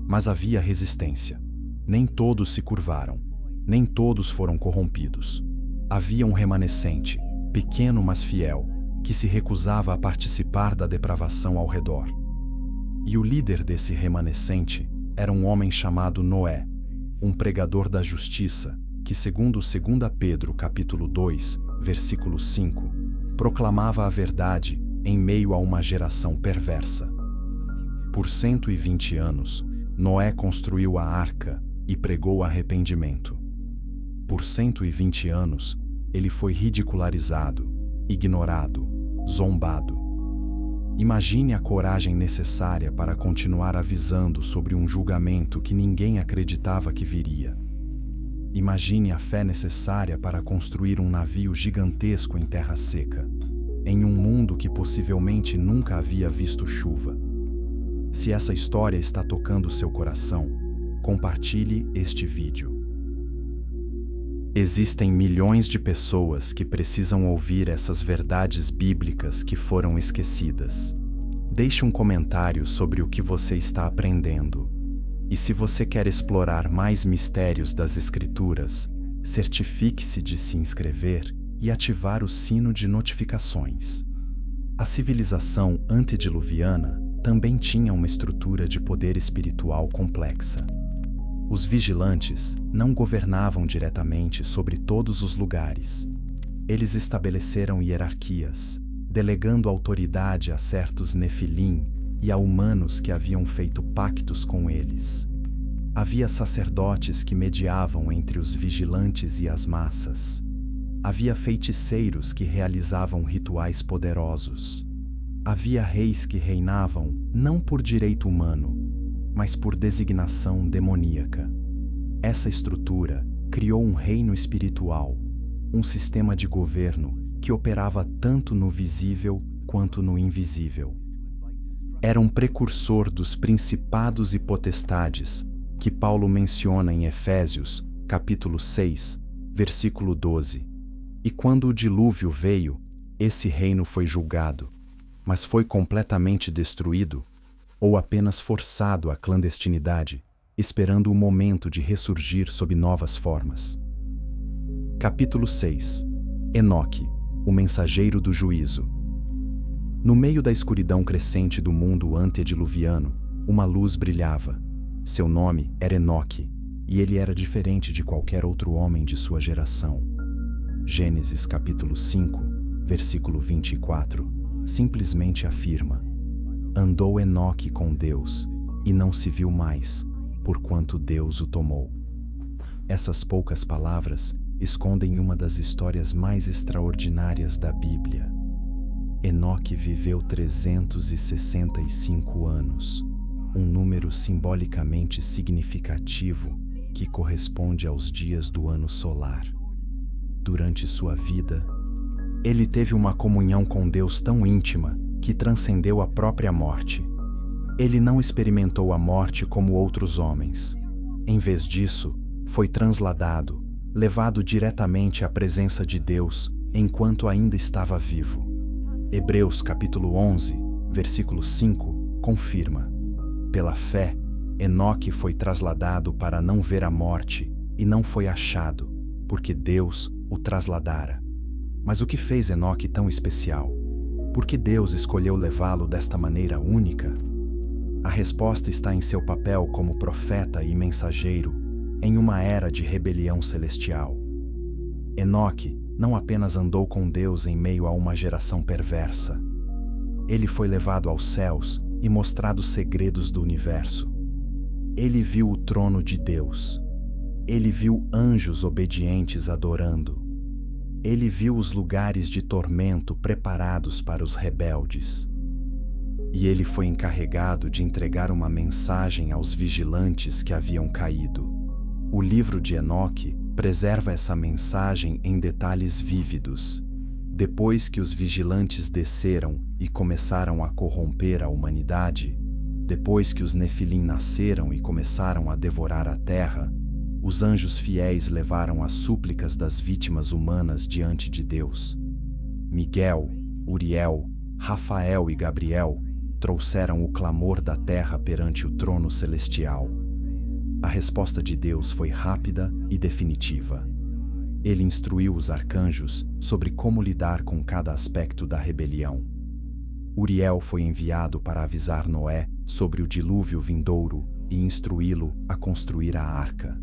mas havia resistência. Nem todos se curvaram, nem todos foram corrompidos. Havia um remanescente, pequeno mas fiel, que se recusava a participar da depravação ao redor. E o líder desse remanescente era um homem chamado Noé, um pregador da justiça, que segundo 2 Pedro capítulo 2, versículo 5, proclamava a verdade em meio a uma geração perversa. Por 120 anos, Noé construiu a arca e pregou arrependimento. Por 120 anos, ele foi ridicularizado, ignorado, zombado. Imagine a coragem necessária para continuar avisando sobre um julgamento que ninguém acreditava que viria. Imagine a fé necessária para construir um navio gigantesco em terra seca, em um mundo que possivelmente nunca havia visto chuva. Se essa história está tocando seu coração, compartilhe este vídeo. Existem milhões de pessoas que precisam ouvir essas verdades bíblicas que foram esquecidas. Deixe um comentário sobre o que você está aprendendo. E se você quer explorar mais mistérios das Escrituras, certifique-se de se inscrever e ativar o sino de notificações. A civilização antediluviana também tinha uma estrutura de poder espiritual complexa. Os vigilantes não governavam diretamente sobre todos os lugares. Eles estabeleceram hierarquias, delegando autoridade a certos nefilim e a humanos que haviam feito pactos com eles. Havia sacerdotes que mediavam entre os vigilantes e as massas. Havia feiticeiros que realizavam rituais poderosos. Havia reis que reinavam não por direito humano, mas por designação demoníaca. Essa estrutura criou um reino espiritual, um sistema de governo que operava tanto no visível quanto no invisível. Era um precursor dos principados e potestades que Paulo menciona em Efésios, capítulo 6, versículo 12. E quando o dilúvio veio, esse reino foi julgado, mas foi completamente destruído ou apenas forçado à clandestinidade, esperando o momento de ressurgir sob novas formas. Capítulo 6. Enoque, o mensageiro do juízo. No meio da escuridão crescente do mundo antediluviano, uma luz brilhava. Seu nome era Enoque, e ele era diferente de qualquer outro homem de sua geração. Gênesis capítulo 5, versículo 24, simplesmente afirma: andou Enoque com Deus, e não se viu mais, porquanto Deus o tomou. Essas poucas palavras escondem uma das histórias mais extraordinárias da Bíblia. Enoque viveu 365 anos, um número simbolicamente significativo que corresponde aos dias do ano solar. Durante sua vida, Ele teve uma comunhão com Deus tão íntima que transcendeu a própria morte. Ele não experimentou a morte como outros homens. Em vez disso, foi transladado, levado diretamente à presença de Deus enquanto ainda estava vivo. Hebreus capítulo 11, versículo 5, confirma: pela fé, Enoque foi trasladado para não ver a morte e não foi achado, porque Deus o trasladara. Mas o que fez Enoque tão especial? Por que Deus escolheu levá-lo desta maneira única? A resposta está em seu papel como profeta e mensageiro em uma era de rebelião celestial. Enoque não apenas andou com Deus em meio a uma geração perversa. Ele foi levado aos céus e mostrado os segredos do universo. Ele viu o trono de Deus. Ele viu anjos obedientes adorando. Ele viu os lugares de tormento preparados para os rebeldes. E ele foi encarregado de entregar uma mensagem aos vigilantes que haviam caído. O livro de Enoque preserva essa mensagem em detalhes vívidos. Depois que os vigilantes desceram e começaram a corromper a humanidade, depois que os Nefilim nasceram e começaram a devorar a terra, os anjos fiéis levaram as súplicas das vítimas humanas diante de Deus. Miguel, Uriel, Rafael e Gabriel trouxeram o clamor da terra perante o trono celestial. A resposta de Deus foi rápida e definitiva. Ele instruiu os arcanjos sobre como lidar com cada aspecto da rebelião. Uriel foi enviado para avisar Noé sobre o dilúvio vindouro e instruí-lo a construir a arca.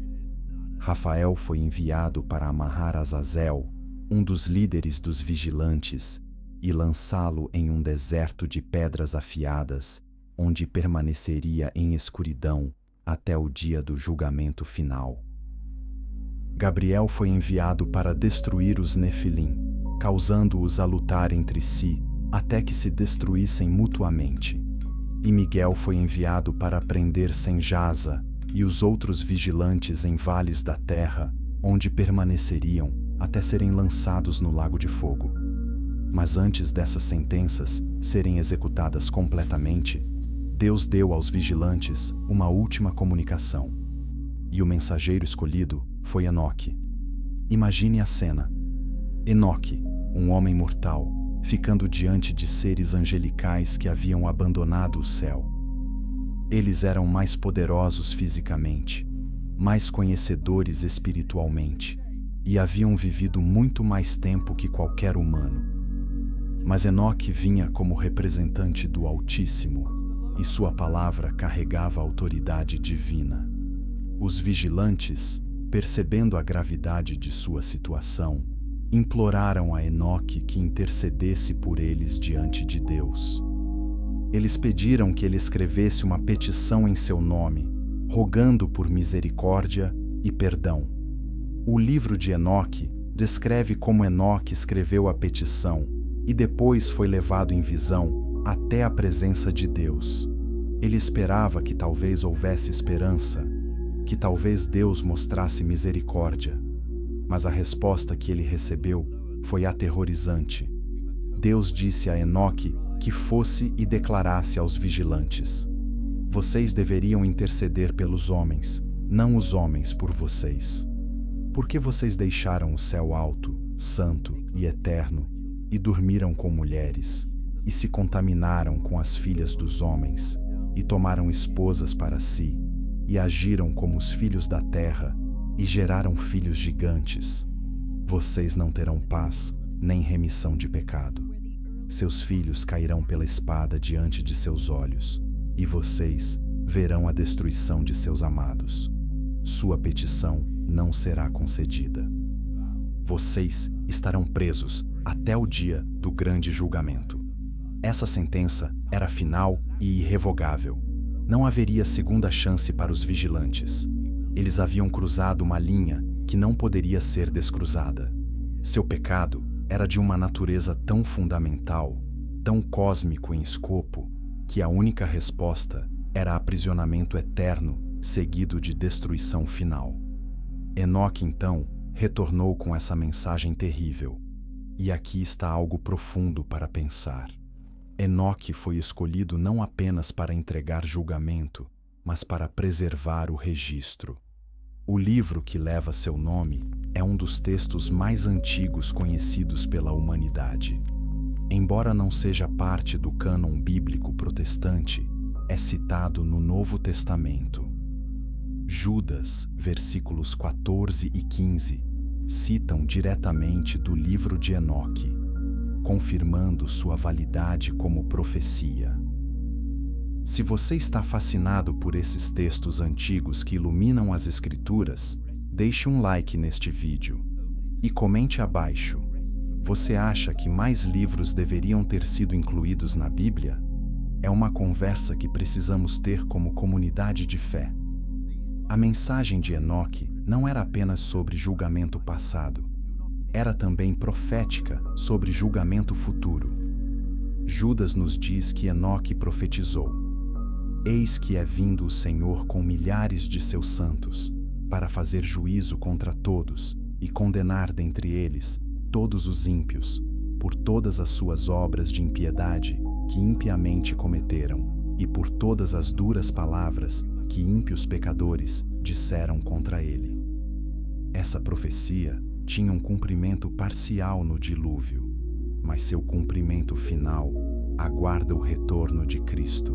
Rafael foi enviado para amarrar Azazel, um dos líderes dos vigilantes, e lançá-lo em um deserto de pedras afiadas, onde permaneceria em escuridão até o dia do julgamento final. Gabriel foi enviado para destruir os Nefilim, causando-os a lutar entre si até que se destruíssem mutuamente. E Miguel foi enviado para prender Senjasa e os outros vigilantes em vales da terra, onde permaneceriam até serem lançados no lago de fogo. Mas antes dessas sentenças serem executadas completamente, Deus deu aos vigilantes uma última comunicação. E o mensageiro escolhido foi Enoque. Imagine a cena. Enoque, um homem mortal, ficando diante de seres angelicais que haviam abandonado o céu. Eles eram mais poderosos fisicamente, mais conhecedores espiritualmente, e haviam vivido muito mais tempo que qualquer humano. Mas Enoque vinha como representante do Altíssimo, e sua palavra carregava a autoridade divina. Os vigilantes, percebendo a gravidade de sua situação, imploraram a Enoque que intercedesse por eles diante de Deus. Eles pediram que ele escrevesse uma petição em seu nome, rogando por misericórdia e perdão. O livro de Enoque descreve como Enoque escreveu a petição e depois foi levado em visão até a presença de Deus. Ele esperava que talvez houvesse esperança, que talvez Deus mostrasse misericórdia. Mas a resposta que ele recebeu foi aterrorizante. Deus disse a Enoque que fosse e declarasse aos vigilantes: vocês deveriam interceder pelos homens, não os homens por vocês. Por que vocês deixaram o céu alto, santo e eterno, e dormiram com mulheres, e se contaminaram com as filhas dos homens, e tomaram esposas para si, e agiram como os filhos da terra, e geraram filhos gigantes? Vocês não terão paz, nem remissão de pecado. Seus filhos cairão pela espada diante de seus olhos, e vocês verão a destruição de seus amados. Sua petição não será concedida. Vocês estarão presos até o dia do grande julgamento. Essa sentença era final e irrevogável. Não haveria segunda chance para os vigilantes. Eles haviam cruzado uma linha que não poderia ser descruzada. Seu pecado era de uma natureza tão fundamental, tão cósmico em escopo, que a única resposta era aprisionamento eterno, seguido de destruição final. Enoque, então, retornou com essa mensagem terrível. E aqui está algo profundo para pensar. Enoque foi escolhido não apenas para entregar julgamento, mas para preservar o registro. O livro que leva seu nome é um dos textos mais antigos conhecidos pela humanidade. Embora não seja parte do cânon bíblico protestante, é citado no Novo Testamento. Judas, versículos 14 e 15, citam diretamente do livro de Enoque, confirmando sua validade como profecia. Se você está fascinado por esses textos antigos que iluminam as Escrituras, deixe um like neste vídeo e comente abaixo. Você acha que mais livros deveriam ter sido incluídos na Bíblia? É uma conversa que precisamos ter como comunidade de fé. A mensagem de Enoque não era apenas sobre julgamento passado, era também profética sobre julgamento futuro. Judas nos diz que Enoque profetizou: Eis que é vindo o Senhor com milhares de seus santos, para fazer juízo contra todos e condenar dentre eles todos os ímpios, por todas as suas obras de impiedade que impiamente cometeram, e por todas as duras palavras que ímpios pecadores disseram contra ele. Essa profecia tinha um cumprimento parcial no dilúvio, mas seu cumprimento final aguarda o retorno de Cristo.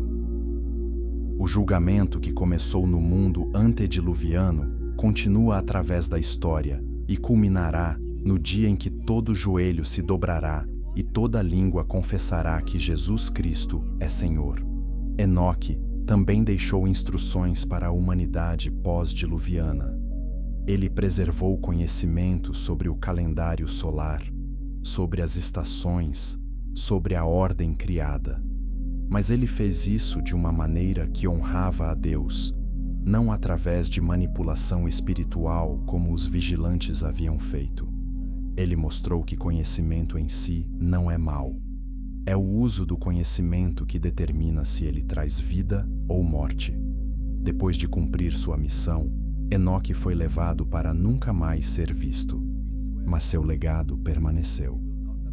O julgamento que começou no mundo antediluviano continua através da história e culminará no dia em que todo joelho se dobrará e toda língua confessará que Jesus Cristo é Senhor. Enoque também deixou instruções para a humanidade pós-diluviana. Ele preservou conhecimento sobre o calendário solar, sobre as estações, sobre a ordem criada. Mas ele fez isso de uma maneira que honrava a Deus, não através de manipulação espiritual como os vigilantes haviam feito. Ele mostrou que conhecimento em si não é mau. É o uso do conhecimento que determina se ele traz vida ou morte. Depois de cumprir sua missão, Enoque foi levado para nunca mais ser visto, mas seu legado permaneceu.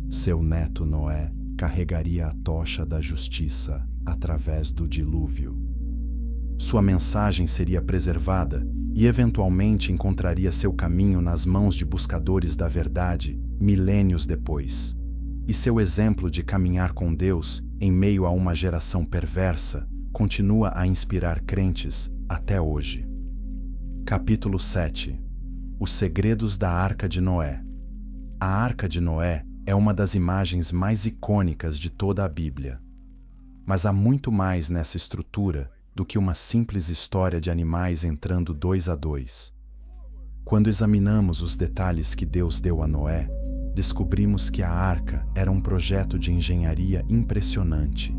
Seu neto Noé carregaria a tocha da justiça através do dilúvio. Sua mensagem seria preservada e eventualmente encontraria seu caminho nas mãos de buscadores da verdade milênios depois. E seu exemplo de caminhar com Deus em meio a uma geração perversa continua a inspirar crentes até hoje. Capítulo 7. Os segredos da Arca de Noé. A Arca de Noé é uma das imagens mais icônicas de toda a Bíblia. Mas há muito mais nessa estrutura do que uma simples história de animais entrando 2 a 2. Quando examinamos os detalhes que Deus deu a Noé, descobrimos que a arca era um projeto de engenharia impressionante,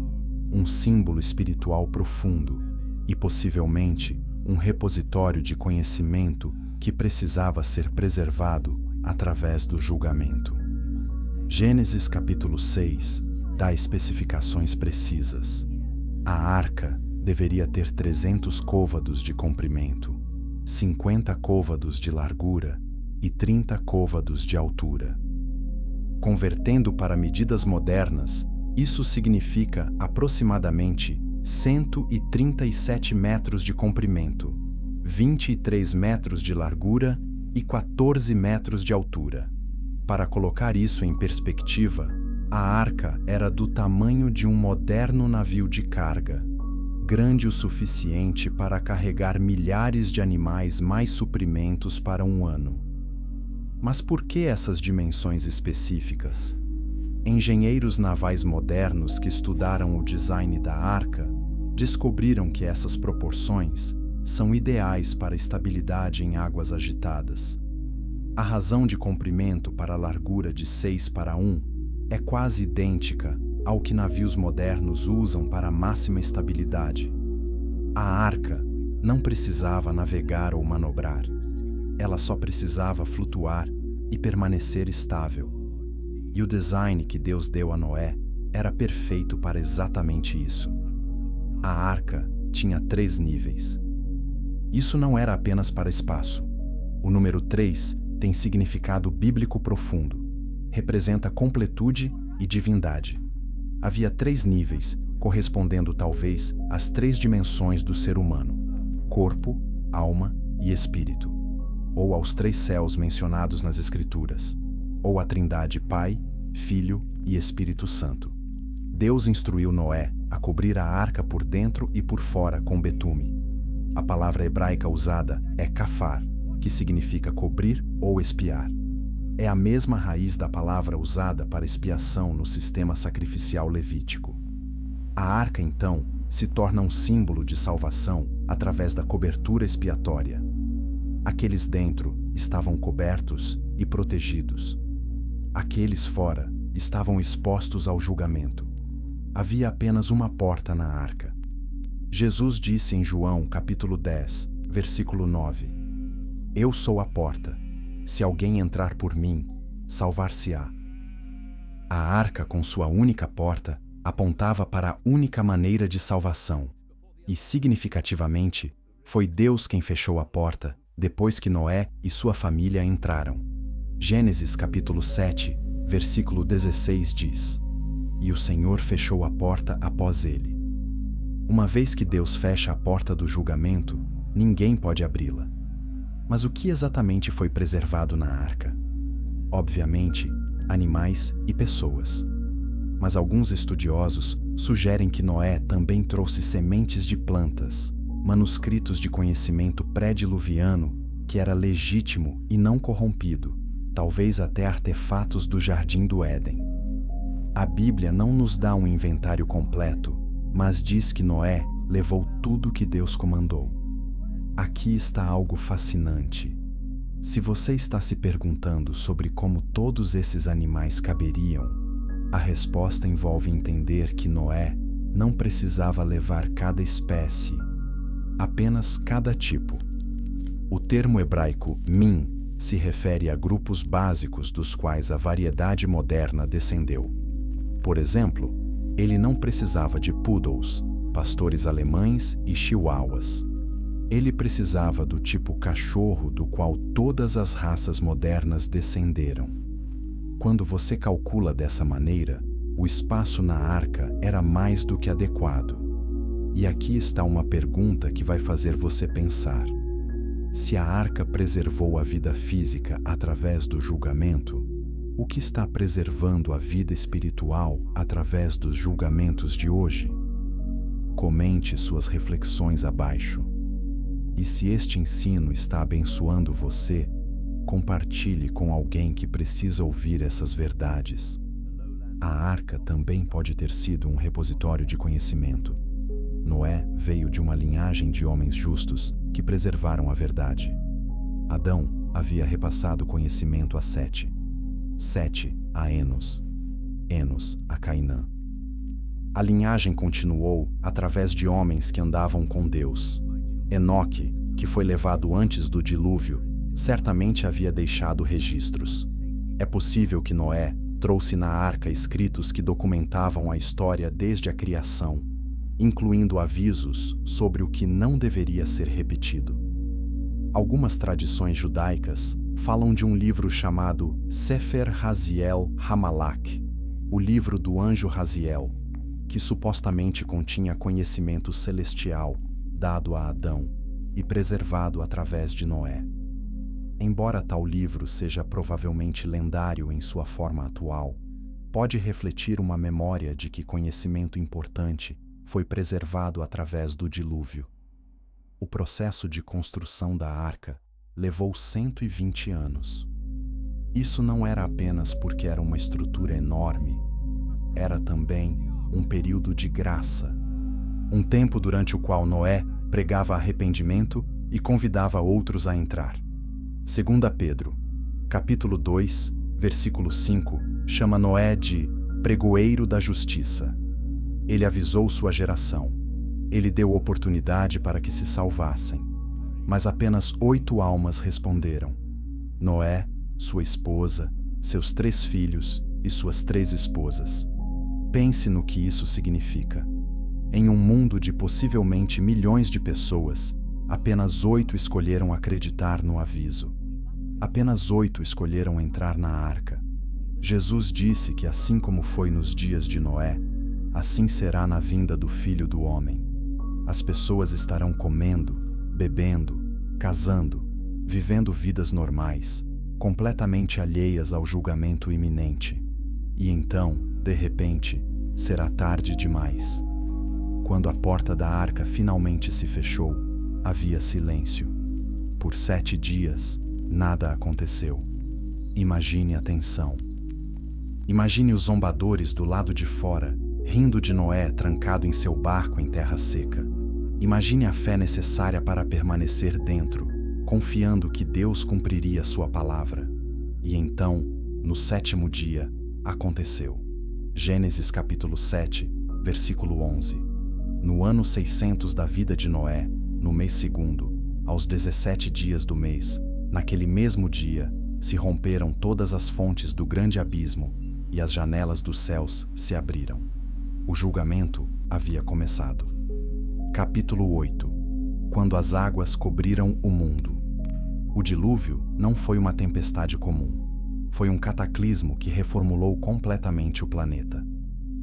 um símbolo espiritual profundo e, possivelmente, um repositório de conhecimento que precisava ser preservado através do julgamento. Gênesis capítulo 6 dá especificações precisas. A arca deveria ter 300 côvados de comprimento, 50 côvados de largura e 30 côvados de altura. Convertendo para medidas modernas, isso significa aproximadamente 137 metros de comprimento, 23 metros de largura e 14 metros de altura. Para colocar isso em perspectiva, a arca era do tamanho de um moderno navio de carga, grande o suficiente para carregar milhares de animais mais suprimentos para um ano. Mas por que essas dimensões específicas? Engenheiros navais modernos que estudaram o design da arca descobriram que essas proporções são ideais para estabilidade em águas agitadas. A razão de comprimento para a largura de 6:1 é quase idêntica ao que navios modernos usam para máxima estabilidade. A arca não precisava navegar ou manobrar. Ela só precisava flutuar e permanecer estável. E o design que Deus deu a Noé era perfeito para exatamente isso. A arca tinha 3 níveis. Isso não era apenas para espaço. O número 3 tem significado bíblico profundo. representa completude e divindade. Havia 3 níveis, correspondendo talvez às 3 dimensões do ser humano: corpo, alma e espírito, ou aos 3 céus mencionados nas Escrituras, ou a Trindade Pai, Filho e Espírito Santo. Deus instruiu Noé a cobrir a arca por dentro e por fora com betume. A palavra hebraica usada é kafar, que significa cobrir ou expiar. É a mesma raiz da palavra usada para expiação no sistema sacrificial levítico. A arca, então, se torna um símbolo de salvação através da cobertura expiatória. Aqueles dentro estavam cobertos e protegidos. Aqueles fora estavam expostos ao julgamento. Havia apenas uma porta na arca. Jesus disse em João capítulo 10, versículo 9: Eu sou a porta. Se alguém entrar por mim, salvar-se-á. A arca, com sua única porta, apontava para a única maneira de salvação. E, significativamente, foi Deus quem fechou a porta depois que Noé e sua família entraram. Gênesis capítulo 7, versículo 16 diz: E o Senhor fechou a porta após ele. Uma vez que Deus fecha a porta do julgamento, ninguém pode abri-la. Mas o que exatamente foi preservado na arca? Obviamente, animais e pessoas. Mas alguns estudiosos sugerem que Noé também trouxe sementes de plantas, manuscritos de conhecimento pré-diluviano que era legítimo e não corrompido, talvez até artefatos do Jardim do Éden. A Bíblia não nos dá um inventário completo, mas diz que Noé levou tudo que Deus comandou. Aqui está algo fascinante. Se você está se perguntando sobre como todos esses animais caberiam, a resposta envolve entender que Noé não precisava levar cada espécie, apenas cada tipo. O termo hebraico min se refere a grupos básicos dos quais a variedade moderna descendeu. Por exemplo, ele não precisava de poodles, pastores alemães e chihuahuas. Ele precisava do tipo cachorro do qual todas as raças modernas descenderam. Quando você calcula dessa maneira, o espaço na arca era mais do que adequado. E aqui está uma pergunta que vai fazer você pensar. Se a arca preservou a vida física através do julgamento, o que está preservando a vida espiritual através dos julgamentos de hoje? Comente suas reflexões abaixo. E se este ensino está abençoando você, compartilhe com alguém que precisa ouvir essas verdades. A arca também pode ter sido um repositório de conhecimento. Noé veio de uma linhagem de homens justos que preservaram a verdade. Adão havia repassado conhecimento a Sete, Sete a Enos, Enos a Cainã. A linhagem continuou através de homens que andavam com Deus. Enoque, que foi levado antes do dilúvio, certamente havia deixado registros. É possível que Noé trouxe na arca escritos que documentavam a história desde a criação, incluindo avisos sobre o que não deveria ser repetido. Algumas tradições judaicas falam de um livro chamado Sefer Raziel Hamalak, o livro do anjo Raziel, que supostamente continha conhecimento celestial dado a Adão e preservado através de Noé. Embora tal livro seja provavelmente lendário em sua forma atual, pode refletir uma memória de que conhecimento importante foi preservado através do dilúvio. O processo de construção da arca levou 120 anos. Isso não era apenas porque era uma estrutura enorme, era também um período de graça, um tempo durante o qual Noé pregava arrependimento e convidava outros a entrar. 2 Pedro, capítulo 2, versículo 5, chama Noé de pregoeiro da justiça. Ele avisou sua geração. Ele deu oportunidade para que se salvassem. Mas apenas 8 almas responderam: Noé, sua esposa, seus 3 filhos e suas 3 esposas. Pense no que isso significa. Em um mundo de possivelmente milhões de pessoas, apenas 8 escolheram acreditar no aviso. Apenas 8 escolheram entrar na arca. Jesus disse que assim como foi nos dias de Noé, assim será na vinda do Filho do Homem. As pessoas estarão comendo, bebendo, casando, vivendo vidas normais, completamente alheias ao julgamento iminente. E então, de repente, será tarde demais. Quando a porta da arca finalmente se fechou, havia silêncio. Por 7 dias, nada aconteceu. Imagine a tensão. Imagine os zombadores do lado de fora, rindo de Noé trancado em seu barco em terra seca. Imagine a fé necessária para permanecer dentro, confiando que Deus cumpriria sua palavra. E então, no 7º dia, aconteceu. Gênesis capítulo 7, versículo 11. No ano 600 da vida de Noé, no mês 2º, aos 17 dias do mês, naquele mesmo dia, se romperam todas as fontes do grande abismo e as janelas dos céus se abriram. O julgamento havia começado. Capítulo 8. Quando as águas cobriram o mundo. O dilúvio não foi uma tempestade comum. Foi um cataclismo que reformulou completamente o planeta.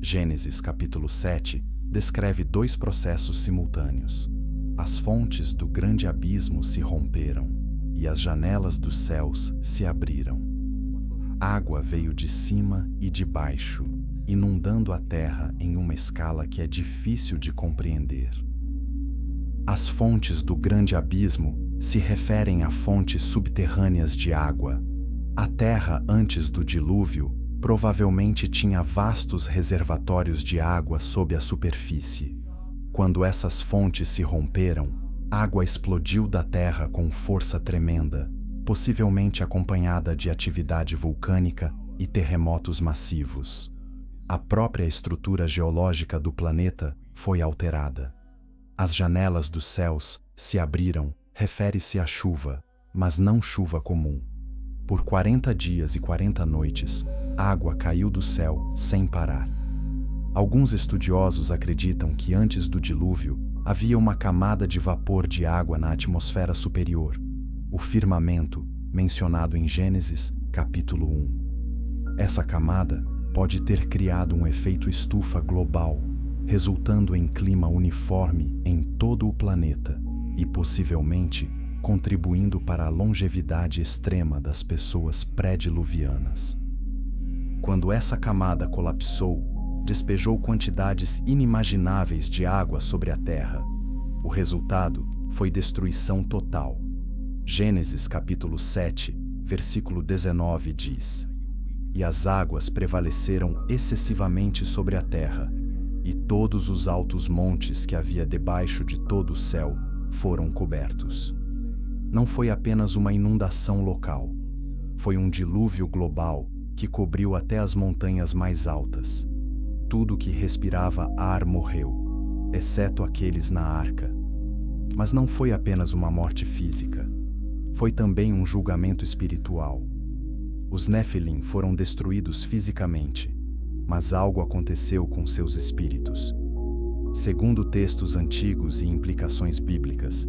Gênesis capítulo 7 descreve 2 processos simultâneos. As fontes do grande abismo se romperam e as janelas dos céus se abriram. Água veio de cima e de baixo, inundando a terra em uma escala que é difícil de compreender. As fontes do grande abismo se referem a fontes subterrâneas de água. A terra antes do dilúvio provavelmente tinha vastos reservatórios de água sob a superfície. Quando essas fontes se romperam, água explodiu da terra com força tremenda, possivelmente acompanhada de atividade vulcânica e terremotos massivos. A própria estrutura geológica do planeta foi alterada. As janelas dos céus se abriram, refere-se à chuva, mas não chuva comum. Por 40 dias e 40 noites, água caiu do céu sem parar. Alguns estudiosos acreditam que antes do dilúvio havia uma camada de vapor de água na atmosfera superior, o firmamento, mencionado em Gênesis, capítulo 1. Essa camada pode ter criado um efeito estufa global, resultando em clima uniforme em todo o planeta e, possivelmente, contribuindo para a longevidade extrema das pessoas pré-diluvianas. Quando essa camada colapsou, despejou quantidades inimagináveis de água sobre a terra. O resultado foi destruição total. Gênesis capítulo 7, versículo 19 diz: E as águas prevaleceram excessivamente sobre a terra, e todos os altos montes que havia debaixo de todo o céu foram cobertos. Não foi apenas uma inundação local, foi um dilúvio global que cobriu até as montanhas mais altas. Tudo que respirava ar morreu, exceto aqueles na arca. Mas não foi apenas uma morte física, foi também um julgamento espiritual. Os Néfilim foram destruídos fisicamente, mas algo aconteceu com seus espíritos. Segundo textos antigos e implicações bíblicas,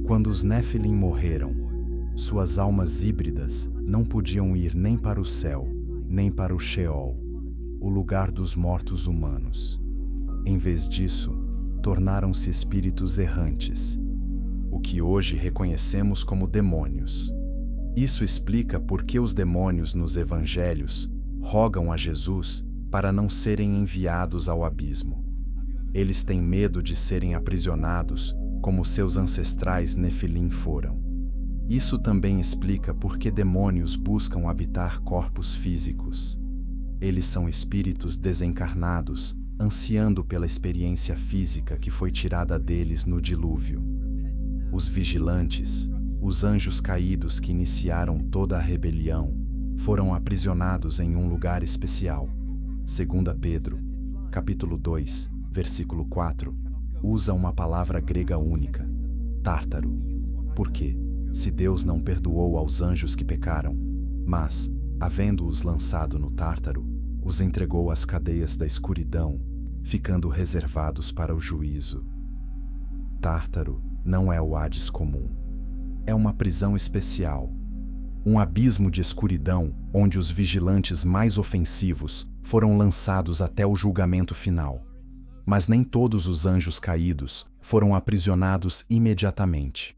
quando os Néfilim morreram, suas almas híbridas não podiam ir nem para o céu, nem para o Sheol, o lugar dos mortos humanos. Em vez disso, tornaram-se espíritos errantes, o que hoje reconhecemos como demônios. Isso explica por que os demônios nos evangelhos rogam a Jesus para não serem enviados ao abismo. Eles têm medo de serem aprisionados, como seus ancestrais Nefilim foram. Isso também explica por que demônios buscam habitar corpos físicos. Eles são espíritos desencarnados, ansiando pela experiência física que foi tirada deles no dilúvio. Os vigilantes, os anjos caídos que iniciaram toda a rebelião, foram aprisionados em um lugar especial. 2 Pedro, capítulo 2, versículo 4, usa uma palavra grega única, tártaro. Por quê? Se Deus não perdoou aos anjos que pecaram, mas, havendo-os lançado no Tártaro, os entregou às cadeias da escuridão, ficando reservados para o juízo. Tártaro não é o Hades comum. É uma prisão especial, Um abismo de escuridão onde os vigilantes mais ofensivos foram lançados até o julgamento final. Mas nem todos os anjos caídos foram aprisionados imediatamente.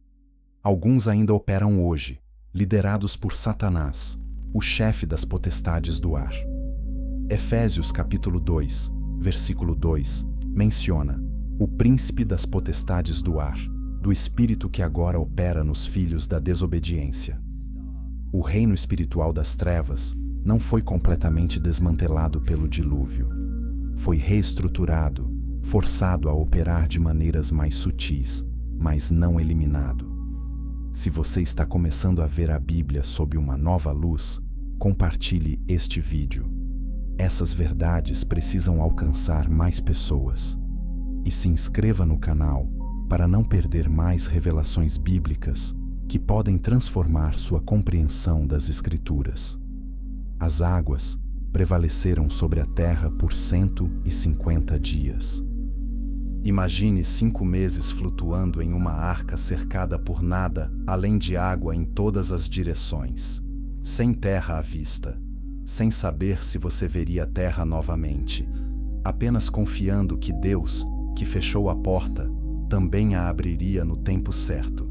Alguns ainda operam hoje, liderados por Satanás, o chefe das potestades do ar. Efésios capítulo 2, versículo 2, menciona o príncipe das potestades do ar, do espírito que agora opera nos filhos da desobediência. O reino espiritual das trevas não foi completamente desmantelado pelo dilúvio. Foi reestruturado, forçado a operar de maneiras mais sutis, mas não eliminado. Se você está começando a ver a Bíblia sob uma nova luz, compartilhe este vídeo. Essas verdades precisam alcançar mais pessoas. E se inscreva no canal para não perder mais revelações bíblicas que podem transformar sua compreensão das Escrituras. As águas prevaleceram sobre a terra por 150 dias. Imagine 5 meses flutuando em uma arca cercada por nada além de água em todas as direções, sem terra à vista, sem saber se você veria a terra novamente, apenas confiando que Deus, que fechou a porta, também a abriria no tempo certo.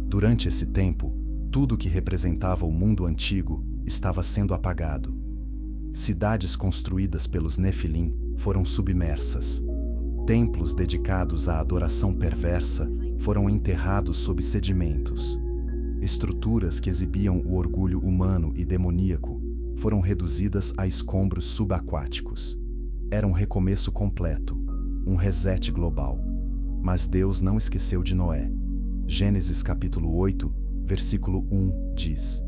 Durante esse tempo, tudo que representava o mundo antigo estava sendo apagado. Cidades construídas pelos Nefilim foram submersas. Templos dedicados à adoração perversa foram enterrados sob sedimentos. Estruturas que exibiam o orgulho humano e demoníaco foram reduzidas a escombros subaquáticos. Era um recomeço completo, um reset global. Mas Deus não esqueceu de Noé. Gênesis capítulo 8, versículo 1 diz: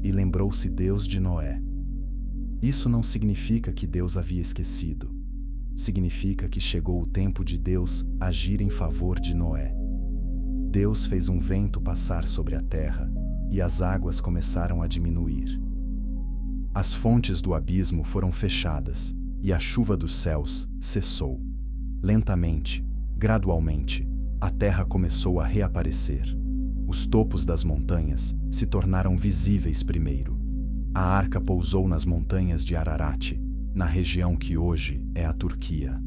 "E lembrou-se Deus de Noé." Isso não significa que Deus havia esquecido. Significa que chegou o tempo de Deus agir em favor de Noé. Deus fez um vento passar sobre a terra e as águas começaram a diminuir. As fontes do abismo foram fechadas e a chuva dos céus cessou. Lentamente, gradualmente, a terra começou a reaparecer. Os topos das montanhas se tornaram visíveis primeiro. A arca pousou nas montanhas de Ararat, na região que hoje é a Turquia.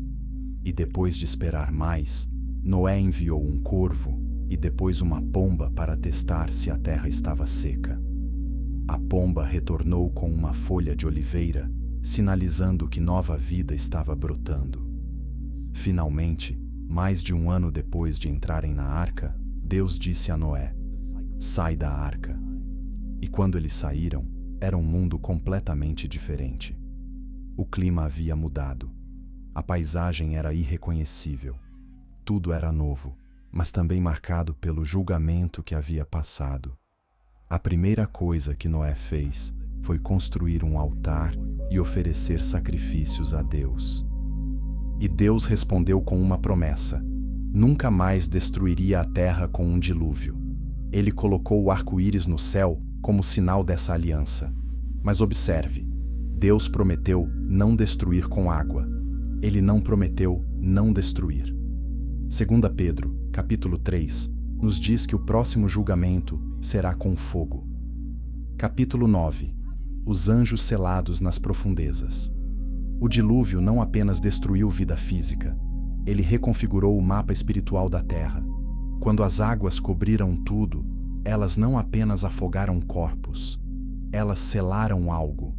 E depois de esperar mais, Noé enviou um corvo e depois uma pomba para testar se a terra estava seca. A pomba retornou com uma folha de oliveira, sinalizando que nova vida estava brotando. Finalmente, mais de 1 ano depois de entrarem na arca, Deus disse a Noé: "Sai da arca." E quando eles saíram, era um mundo completamente diferente. O clima havia mudado. A paisagem era irreconhecível. Tudo era novo, mas também marcado pelo julgamento que havia passado. A primeira coisa que Noé fez foi construir um altar e oferecer sacrifícios a Deus. E Deus respondeu com uma promessa: nunca mais destruiria a terra com um dilúvio. Ele colocou o arco-íris no céu como sinal dessa aliança. Mas observe, Deus prometeu não destruir com água. Ele não prometeu não destruir. 2 Pedro, capítulo 3, nos diz que o próximo julgamento será com fogo. Capítulo 9. Os anjos selados nas profundezas. O dilúvio não apenas destruiu vida física, ele reconfigurou o mapa espiritual da terra. Quando as águas cobriram tudo, elas não apenas afogaram corpos, elas selaram algo.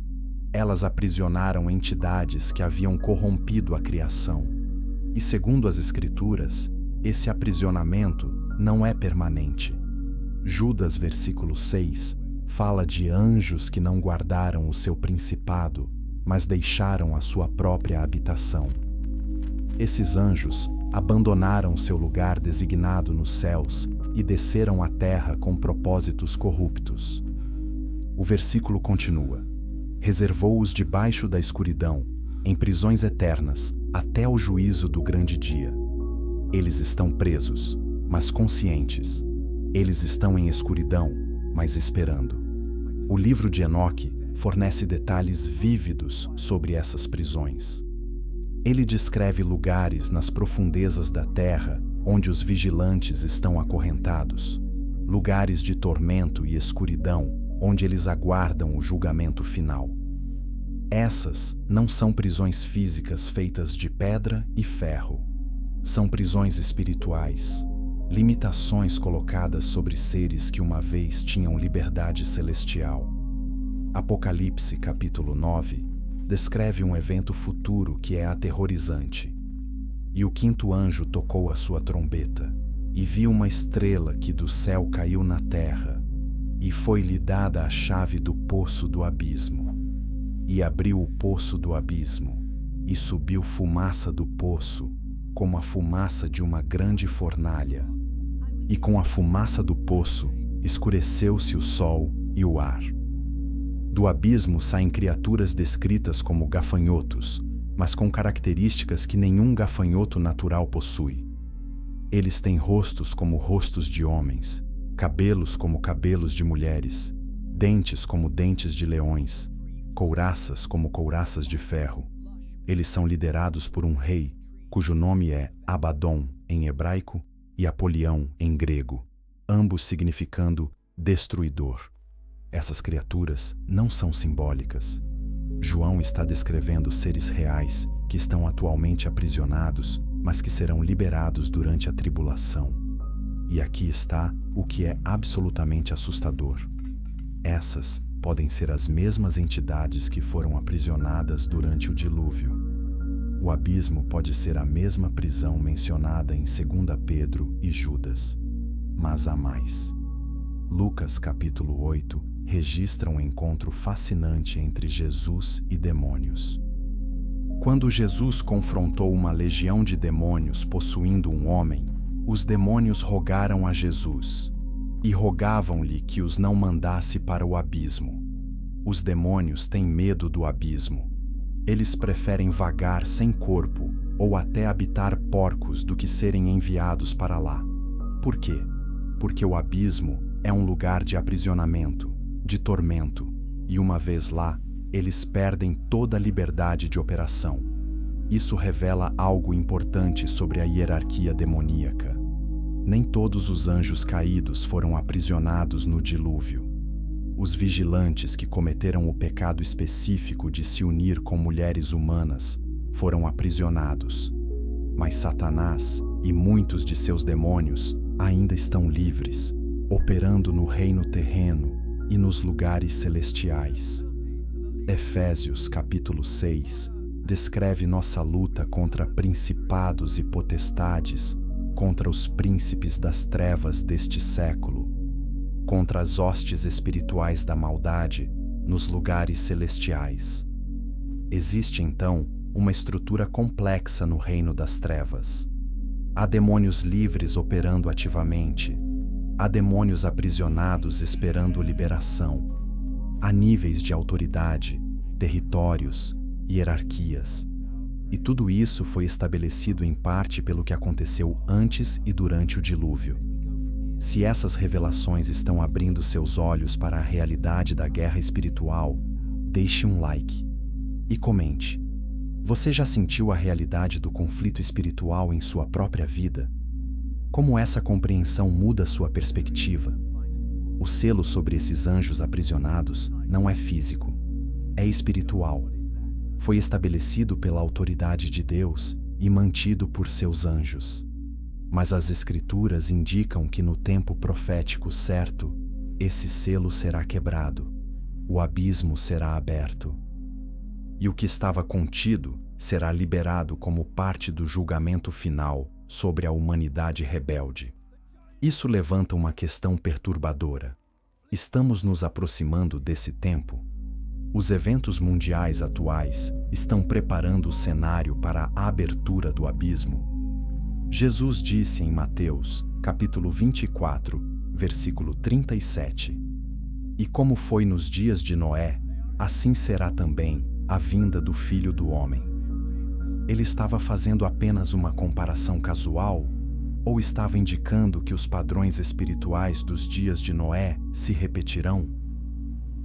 Elas aprisionaram entidades que haviam corrompido a criação. E segundo as Escrituras, esse aprisionamento não é permanente. Judas, versículo 6, fala de anjos que não guardaram o seu principado, mas deixaram a sua própria habitação. Esses anjos abandonaram seu lugar designado nos céus e desceram à terra com propósitos corruptos. O versículo continua: reservou-os debaixo da escuridão, em prisões eternas, até o juízo do grande dia. Eles estão presos, mas conscientes. Eles estão em escuridão, mas esperando. O livro de Enoque fornece detalhes vívidos sobre essas prisões. Ele descreve lugares nas profundezas da terra onde os vigilantes estão acorrentados, lugares de tormento e escuridão, onde eles aguardam o julgamento final. Essas não são prisões físicas feitas de pedra e ferro. São prisões espirituais, limitações colocadas sobre seres que uma vez tinham liberdade celestial. Apocalipse capítulo 9 descreve um evento futuro que é aterrorizante. E o quinto anjo tocou a sua trombeta, e viu uma estrela que do céu caiu na terra, e foi-lhe dada a chave do poço do abismo. E abriu o poço do abismo, e subiu fumaça do poço, como a fumaça de uma grande fornalha. E com a fumaça do poço, escureceu-se o sol e o ar. Do abismo saem criaturas descritas como gafanhotos, mas com características que nenhum gafanhoto natural possui. Eles têm rostos como rostos de homens, cabelos como cabelos de mulheres, dentes como dentes de leões, couraças como couraças de ferro. Eles são liderados por um rei, cujo nome é Abaddon em hebraico e Apolião em grego, ambos significando destruidor. Essas criaturas não são simbólicas. João está descrevendo seres reais que estão atualmente aprisionados, mas que serão liberados durante a tribulação. E aqui está o que é absolutamente assustador. Essas podem ser as mesmas entidades que foram aprisionadas durante o dilúvio. O abismo pode ser a mesma prisão mencionada em 2 Pedro e Judas. Mas há mais. Lucas capítulo 8 registra um encontro fascinante entre Jesus e demônios. Quando Jesus confrontou uma legião de demônios possuindo um homem, os demônios rogaram a Jesus e rogavam-lhe que os não mandasse para o abismo. Os demônios têm medo do abismo. Eles preferem vagar sem corpo ou até habitar porcos do que serem enviados para lá. Por quê? Porque o abismo é um lugar de aprisionamento, de tormento, e uma vez lá, eles perdem toda a liberdade de operação. Isso revela algo importante sobre a hierarquia demoníaca. Nem todos os anjos caídos foram aprisionados no dilúvio. Os vigilantes que cometeram o pecado específico de se unir com mulheres humanas foram aprisionados. Mas Satanás e muitos de seus demônios ainda estão livres, operando no reino terreno e nos lugares celestiais. Efésios capítulo 6 descreve nossa luta contra principados e potestades, contra os príncipes das trevas deste século, contra as hostes espirituais da maldade nos lugares celestiais. Existe então uma estrutura complexa no reino das trevas. Há demônios livres operando ativamente. Há demônios aprisionados esperando liberação. Há níveis de autoridade, territórios, hierarquias. E tudo isso foi estabelecido em parte pelo que aconteceu antes e durante o dilúvio. Se essas revelações estão abrindo seus olhos para a realidade da guerra espiritual, deixe um like e comente. Você já sentiu a realidade do conflito espiritual em sua própria vida? Como essa compreensão muda sua perspectiva? O selo sobre esses anjos aprisionados não é físico, é espiritual. Foi estabelecido pela autoridade de Deus e mantido por seus anjos. Mas as Escrituras indicam que no tempo profético certo, esse selo será quebrado, o abismo será aberto. E o que estava contido será liberado como parte do julgamento final sobre a humanidade rebelde. Isso levanta uma questão perturbadora. Estamos nos aproximando desse tempo? Os eventos mundiais atuais estão preparando o cenário para a abertura do abismo? Jesus disse em Mateus, capítulo 24, versículo 37: E como foi nos dias de Noé, assim será também a vinda do Filho do Homem. Ele estava fazendo apenas uma comparação casual? Ou estava indicando que os padrões espirituais dos dias de Noé se repetirão?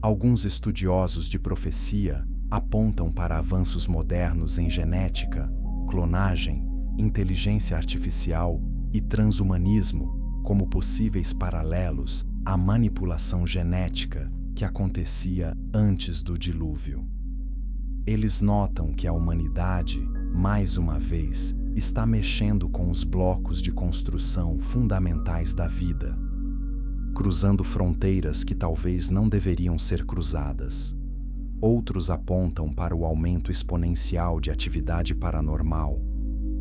Alguns estudiosos de profecia apontam para avanços modernos em genética, clonagem, inteligência artificial e transhumanismo como possíveis paralelos à manipulação genética que que acontecia antes do dilúvio. Eles notam que a humanidade, mais uma vez, está mexendo com os blocos de construção fundamentais da vida, cruzando fronteiras que talvez não deveriam ser cruzadas. Outros apontam para o aumento exponencial de atividade paranormal,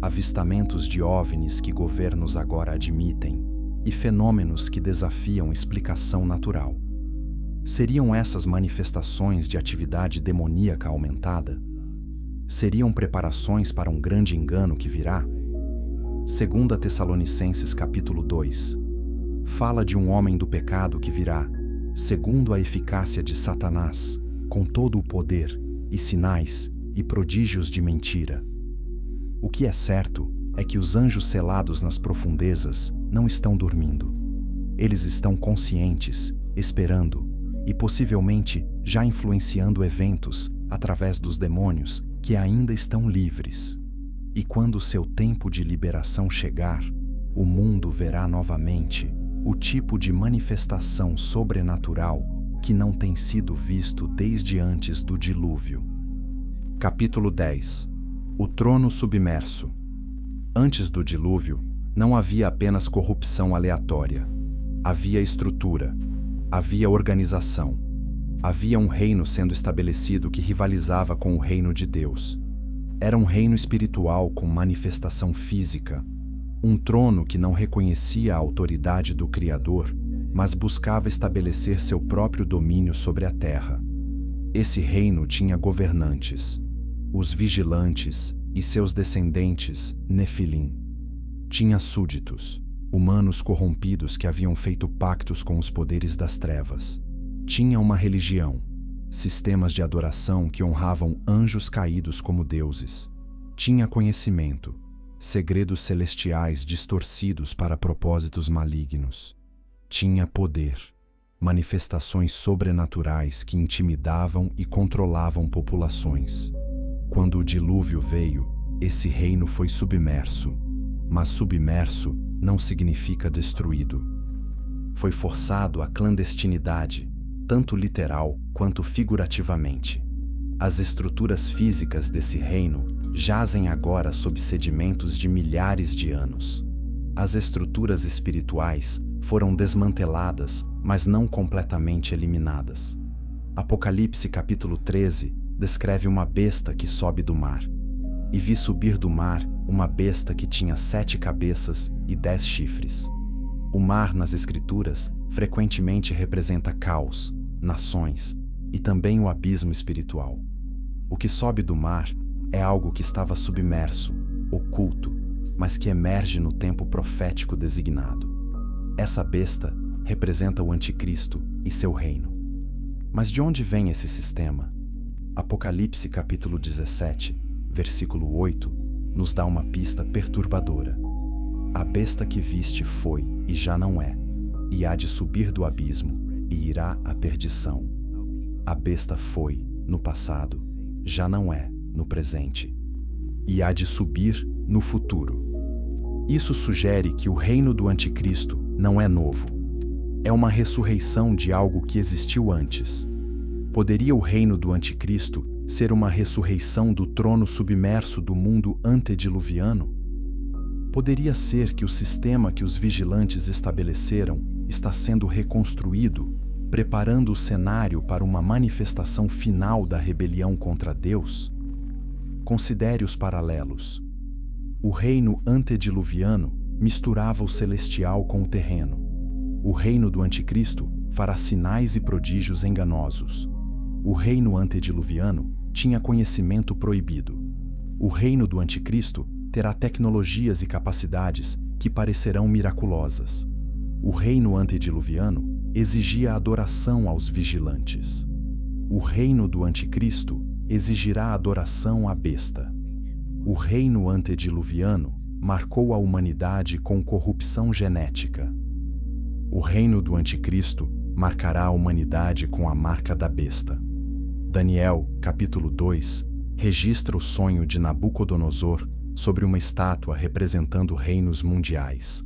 avistamentos de OVNIs que governos agora admitem e fenômenos que desafiam explicação natural. Seriam essas manifestações de atividade demoníaca aumentada? Seriam preparações para um grande engano que virá? 2 Tessalonicenses capítulo 2 fala de um homem do pecado que virá, segundo a eficácia de Satanás, com todo o poder, e sinais, e prodígios de mentira. O que é certo é que os anjos selados nas profundezas não estão dormindo. Eles estão conscientes, esperando, e possivelmente já influenciando eventos através dos demônios que ainda estão livres. E quando seu tempo de liberação chegar, o mundo verá novamente o tipo de manifestação sobrenatural que não tem sido visto desde antes do dilúvio. Capítulo 10. O trono submerso. Antes do dilúvio, não havia apenas corrupção aleatória. Havia estrutura, havia organização, havia um reino sendo estabelecido que rivalizava com o reino de Deus. Era um reino espiritual com manifestação física, um trono que não reconhecia a autoridade do Criador, mas buscava estabelecer seu próprio domínio sobre a terra. Esse reino tinha governantes, os vigilantes e seus descendentes, Nefilim. Tinha súditos, humanos corrompidos que haviam feito pactos com os poderes das trevas. Tinha uma religião, sistemas de adoração que honravam anjos caídos como deuses. Tinha conhecimento, segredos celestiais distorcidos para propósitos malignos. Tinha poder, manifestações sobrenaturais que intimidavam e controlavam populações. Quando o dilúvio veio, esse reino foi submerso, mas submerso não significa destruído. Foi forçado à clandestinidade, tanto literal quanto figurativamente. As estruturas físicas desse reino jazem agora sob sedimentos de milhares de anos. As estruturas espirituais foram desmanteladas, mas não completamente eliminadas. Apocalipse capítulo 13 descreve uma besta que sobe do mar. E vi subir do mar uma besta que tinha 7 cabeças e 10 chifres. O mar nas Escrituras frequentemente representa caos, nações e também o abismo espiritual. O que sobe do mar é algo que estava submerso, oculto, mas que emerge no tempo profético designado. Essa besta representa o Anticristo e seu reino. Mas de onde vem esse sistema? Apocalipse capítulo 17, versículo 8, nos dá uma pista perturbadora. A besta que viste foi e já não é, e há de subir do abismo e irá à perdição. A besta foi, no passado, já não é, no presente, e há de subir no futuro. Isso sugere que o reino do Anticristo não é novo. É uma ressurreição de algo que existiu antes. Poderia o reino do Anticristo ser uma ressurreição do trono submerso do mundo antediluviano? Poderia ser que o sistema que os vigilantes estabeleceram está sendo reconstruído, preparando o cenário para uma manifestação final da rebelião contra Deus? Considere os paralelos. O reino antediluviano misturava o celestial com o terreno. O reino do Anticristo fará sinais e prodígios enganosos. O reino antediluviano tinha conhecimento proibido. O reino do Anticristo terá tecnologias e capacidades que parecerão miraculosas. O reino antediluviano exigia adoração aos vigilantes. O reino do Anticristo exigirá adoração à besta. O reino antediluviano marcou a humanidade com corrupção genética. O reino do Anticristo marcará a humanidade com a marca da besta. Daniel, capítulo 2, registra o sonho de Nabucodonosor sobre uma estátua representando reinos mundiais.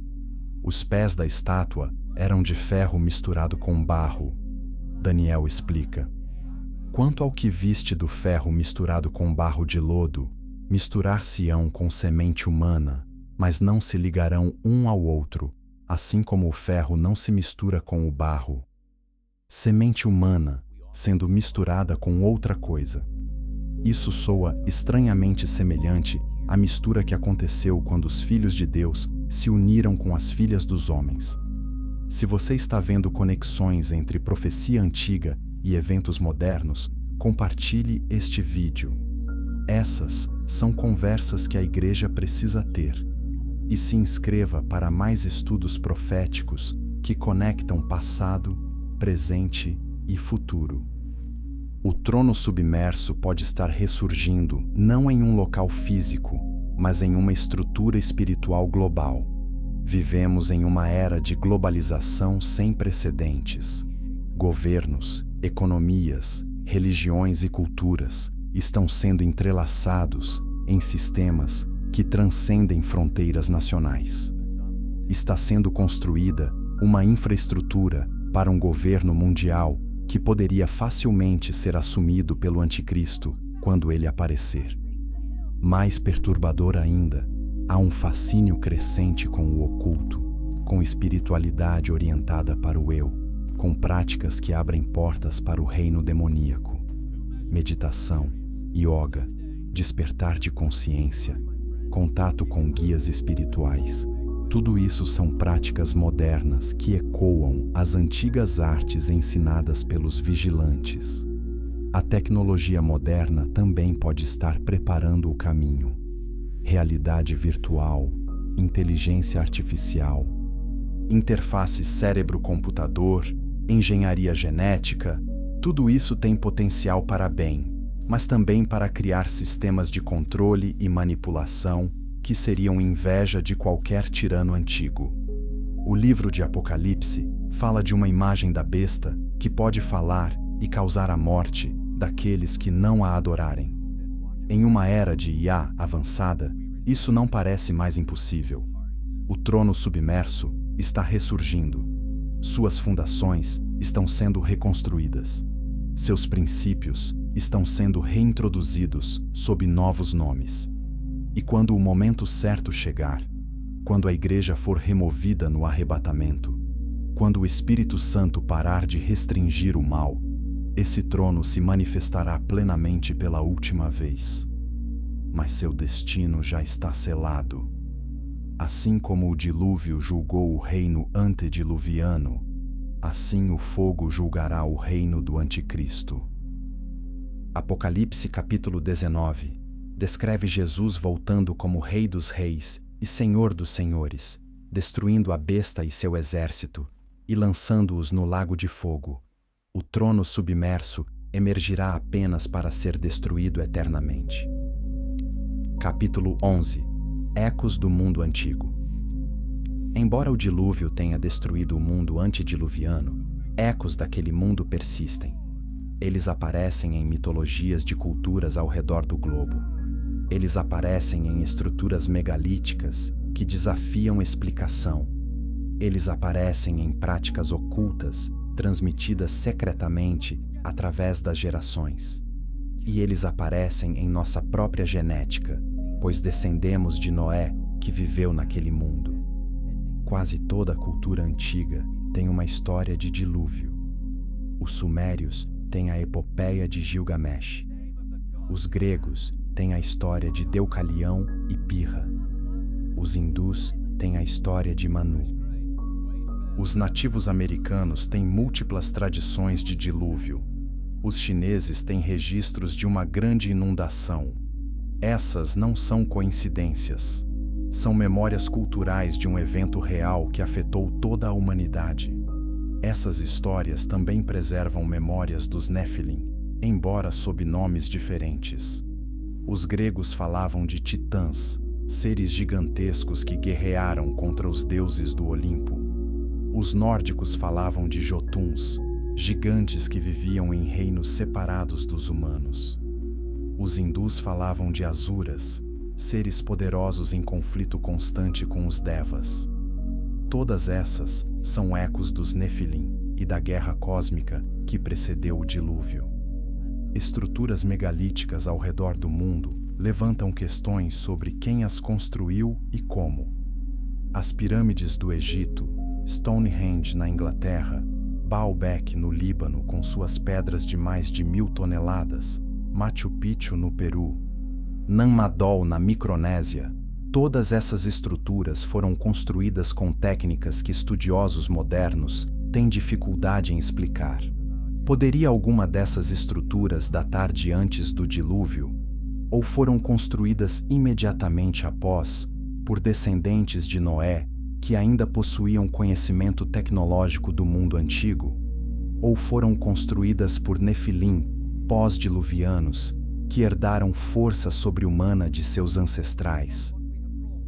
Os pés da estátua eram de ferro misturado com barro. Daniel explica. Quanto ao que viste do ferro misturado com barro de lodo, misturar-se-ão com semente humana, mas não se ligarão um ao outro, assim como o ferro não se mistura com o barro. Semente humana, sendo misturada com outra coisa. Isso soa estranhamente semelhante à mistura que aconteceu quando os filhos de Deus se uniram com as filhas dos homens. Se você está vendo conexões entre profecia antiga e eventos modernos, compartilhe este vídeo. Essas são conversas que a igreja precisa ter. E se inscreva para mais estudos proféticos que conectam passado, presente e futuro. O trono submerso pode estar ressurgindo não em um local físico, mas em uma estrutura espiritual global. Vivemos em uma era de globalização sem precedentes. Governos, economias, religiões e culturas estão sendo entrelaçados em sistemas que transcendem fronteiras nacionais. Está sendo construída uma infraestrutura para um governo mundial que poderia facilmente ser assumido pelo anticristo quando ele aparecer. Mais perturbador ainda, há um fascínio crescente com o oculto, com espiritualidade orientada para o eu, com práticas que abrem portas para o reino demoníaco. Meditação, yoga, despertar de consciência, contato com guias espirituais, tudo isso são práticas modernas que ecoam as antigas artes ensinadas pelos vigilantes. A tecnologia moderna também pode estar preparando o caminho. Realidade virtual, inteligência artificial, interface cérebro-computador, engenharia genética, tudo isso tem potencial para bem, mas também para criar sistemas de controle e manipulação que seriam inveja de qualquer tirano antigo. O livro de Apocalipse fala de uma imagem da besta que pode falar e causar a morte daqueles que não a adorarem. Em uma era de IA avançada, isso não parece mais impossível. O trono submerso está ressurgindo. Suas fundações estão sendo reconstruídas. Seus princípios estão sendo reintroduzidos sob novos nomes. E quando o momento certo chegar, quando a igreja for removida no arrebatamento, quando o Espírito Santo parar de restringir o mal, esse trono se manifestará plenamente pela última vez. Mas seu destino já está selado. Assim como o dilúvio julgou o reino antediluviano, assim o fogo julgará o reino do anticristo. Apocalipse capítulo 19 descreve Jesus voltando como Rei dos Reis e Senhor dos Senhores, destruindo a besta e seu exército e lançando-os no lago de fogo. O trono submerso emergirá apenas para ser destruído eternamente. Capítulo 11 Ecos do mundo antigo. Embora o dilúvio tenha destruído o mundo antediluviano, ecos daquele mundo persistem. Eles aparecem em mitologias de culturas ao redor do globo. Eles aparecem em estruturas megalíticas que desafiam explicação. Eles aparecem em práticas ocultas, transmitidas secretamente através das gerações. E eles aparecem em nossa própria genética, pois descendemos de Noé, que viveu naquele mundo. Quase toda a cultura antiga tem uma história de dilúvio. Os sumérios têm a epopeia de Gilgamesh. Os gregos têm a história de Deucalião e Pirra. Os hindus têm a história de Manu. Os nativos americanos têm múltiplas tradições de dilúvio. Os chineses têm registros de uma grande inundação. Essas não são coincidências. São memórias culturais de um evento real que afetou toda a humanidade. Essas histórias também preservam memórias dos Néfilim, embora sob nomes diferentes. Os gregos falavam de titãs, seres gigantescos que guerrearam contra os deuses do Olimpo. Os nórdicos falavam de jotuns, gigantes que viviam em reinos separados dos humanos. Os hindus falavam de asuras, seres poderosos em conflito constante com os devas. Todas essas são ecos dos Nefilim e da guerra cósmica que precedeu o dilúvio. Estruturas megalíticas ao redor do mundo levantam questões sobre quem as construiu e como. As pirâmides do Egito, Stonehenge na Inglaterra, Baalbek no Líbano com suas pedras de mais de 1.000 toneladas, Machu Picchu no Peru, Nanmadol na Micronésia, todas essas estruturas foram construídas com técnicas que estudiosos modernos têm dificuldade em explicar. Poderia alguma dessas estruturas datar de antes do dilúvio? Ou foram construídas imediatamente após, por descendentes de Noé, que ainda possuíam conhecimento tecnológico do mundo antigo? Ou foram construídas por Nefilim, pós-diluvianos, que herdaram força sobre-humana de seus ancestrais?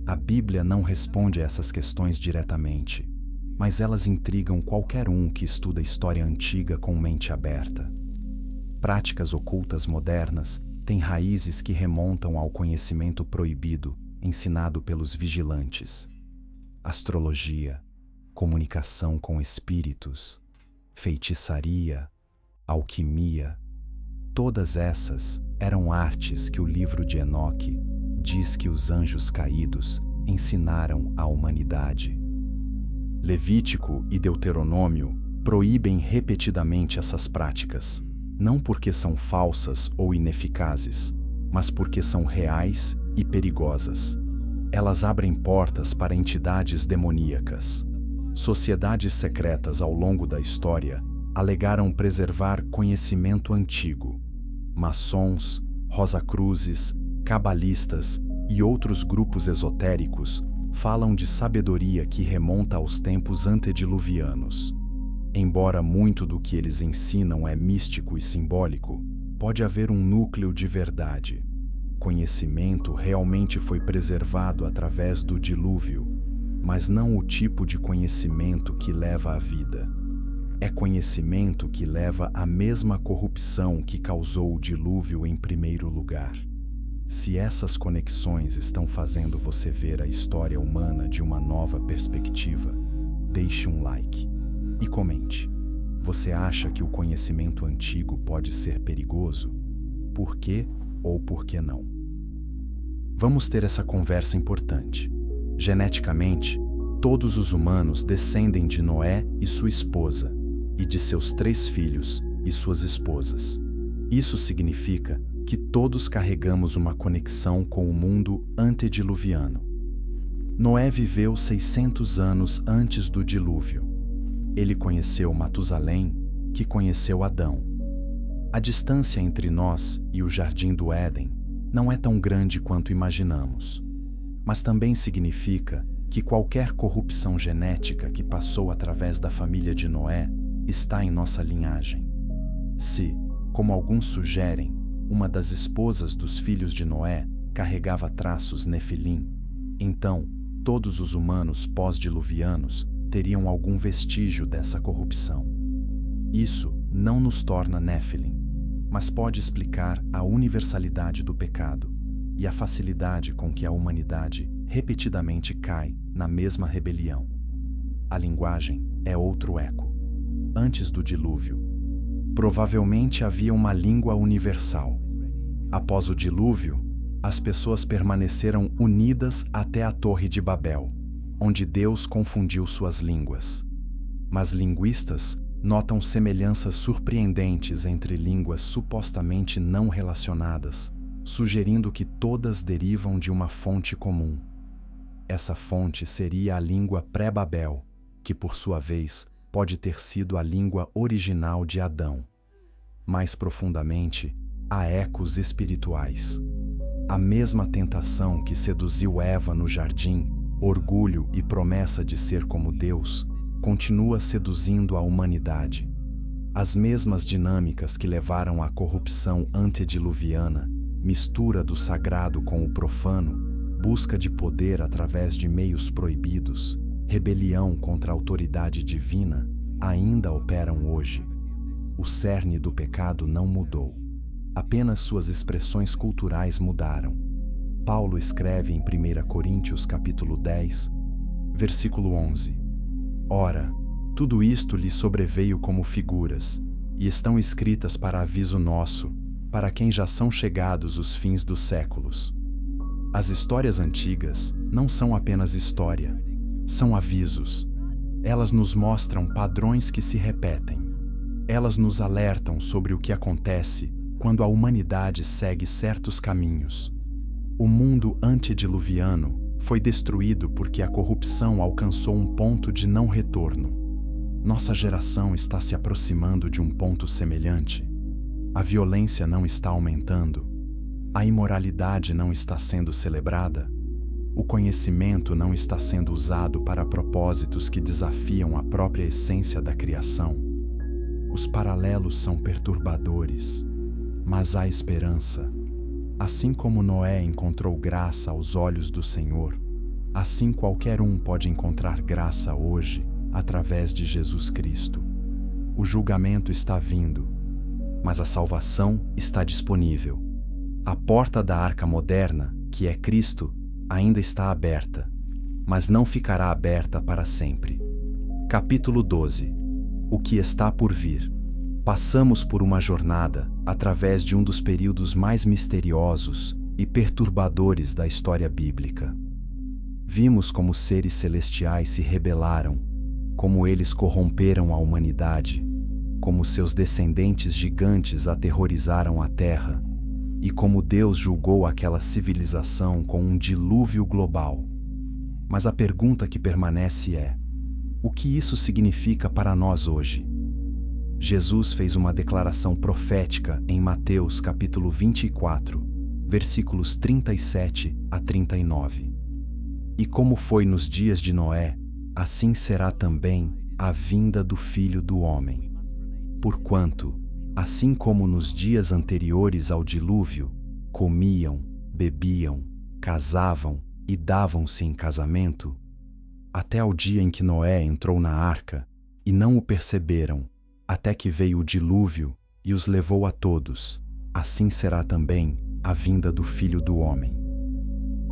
A Bíblia não responde a essas questões diretamente, mas elas intrigam qualquer um que estuda história antiga com mente aberta. Práticas ocultas modernas têm raízes que remontam ao conhecimento proibido ensinado pelos vigilantes. Astrologia, comunicação com espíritos, feitiçaria, alquimia, todas essas eram artes que o livro de Enoque diz que os anjos caídos ensinaram à humanidade. Levítico e Deuteronômio proíbem repetidamente essas práticas, não porque são falsas ou ineficazes, mas porque são reais e perigosas. Elas abrem portas para entidades demoníacas. Sociedades secretas ao longo da história alegaram preservar conhecimento antigo. Maçons, Rosacruzes, cabalistas e outros grupos esotéricos falam de sabedoria que remonta aos tempos antediluvianos. Embora muito do que eles ensinam é místico e simbólico, pode haver um núcleo de verdade. Conhecimento realmente foi preservado através do dilúvio, mas não o tipo de conhecimento que leva à vida. É conhecimento que leva à mesma corrupção que causou o dilúvio em primeiro lugar. Se essas conexões estão fazendo você ver a história humana de uma nova perspectiva, deixe um like e comente. Você acha que o conhecimento antigo pode ser perigoso? Por quê ou por que não? Vamos ter essa conversa importante. Geneticamente, todos os humanos descendem de Noé e sua esposa, e de seus 3 filhos e suas esposas. Isso significa que todos carregamos uma conexão com o mundo antediluviano. Noé viveu 600 anos antes do dilúvio. Ele conheceu Matusalém, que conheceu Adão. A distância entre nós e o Jardim do Éden não é tão grande quanto imaginamos, mas também significa que qualquer corrupção genética que passou através da família de Noé está em nossa linhagem. Se, como alguns sugerem, uma das esposas dos filhos de Noé carregava traços Nefilim, então todos os humanos pós-diluvianos teriam algum vestígio dessa corrupção. Isso não nos torna Nefilim, mas pode explicar a universalidade do pecado e a facilidade com que a humanidade repetidamente cai na mesma rebelião. A linguagem é outro eco. Antes do dilúvio, provavelmente havia uma língua universal. Após o dilúvio, as pessoas permaneceram unidas até a Torre de Babel, onde Deus confundiu suas línguas. Mas linguistas notam semelhanças surpreendentes entre línguas supostamente não relacionadas, sugerindo que todas derivam de uma fonte comum. Essa fonte seria a língua pré-Babel, que por sua vez pode ter sido a língua original de Adão. Mais profundamente, há ecos espirituais. A mesma tentação que seduziu Eva no jardim, orgulho e promessa de ser como Deus, continua seduzindo a humanidade. As mesmas dinâmicas que levaram à corrupção antediluviana, mistura do sagrado com o profano, busca de poder através de meios proibidos, rebelião contra a autoridade divina, ainda operam hoje. O cerne do pecado não mudou. Apenas suas expressões culturais mudaram. Paulo escreve em 1 Coríntios capítulo 10, versículo 11. Ora, tudo isto lhe sobreveio como figuras, e estão escritas para aviso nosso, para quem já são chegados os fins dos séculos. As histórias antigas não são apenas história, são avisos. Elas nos mostram padrões que se repetem. Elas nos alertam sobre o que acontece quando a humanidade segue certos caminhos. O mundo antediluviano foi destruído porque a corrupção alcançou um ponto de não retorno. Nossa geração está se aproximando de um ponto semelhante. A violência não está aumentando. A imoralidade não está sendo celebrada. O conhecimento não está sendo usado para propósitos que desafiam a própria essência da criação. Os paralelos são perturbadores, mas há esperança. Assim como Noé encontrou graça aos olhos do Senhor, assim qualquer um pode encontrar graça hoje através de Jesus Cristo. O julgamento está vindo, mas a salvação está disponível. A porta da arca moderna, que é Cristo, ainda está aberta, mas não ficará aberta para sempre. Capítulo 12. O que está por vir. Passamos por uma jornada através de um dos períodos mais misteriosos e perturbadores da história bíblica. Vimos como seres celestiais se rebelaram, como eles corromperam a humanidade, como seus descendentes gigantes aterrorizaram a terra, e como Deus julgou aquela civilização com um dilúvio global. Mas a pergunta que permanece é: o que isso significa para nós hoje? Jesus fez uma declaração profética em Mateus capítulo 24, versículos 37 a 39. E como foi nos dias de Noé, assim será também a vinda do Filho do Homem. Porquanto, assim como nos dias anteriores ao dilúvio, comiam, bebiam, casavam e davam-se em casamento, até ao dia em que Noé entrou na arca, e não o perceberam, até que veio o dilúvio e os levou a todos, assim será também a vinda do Filho do Homem.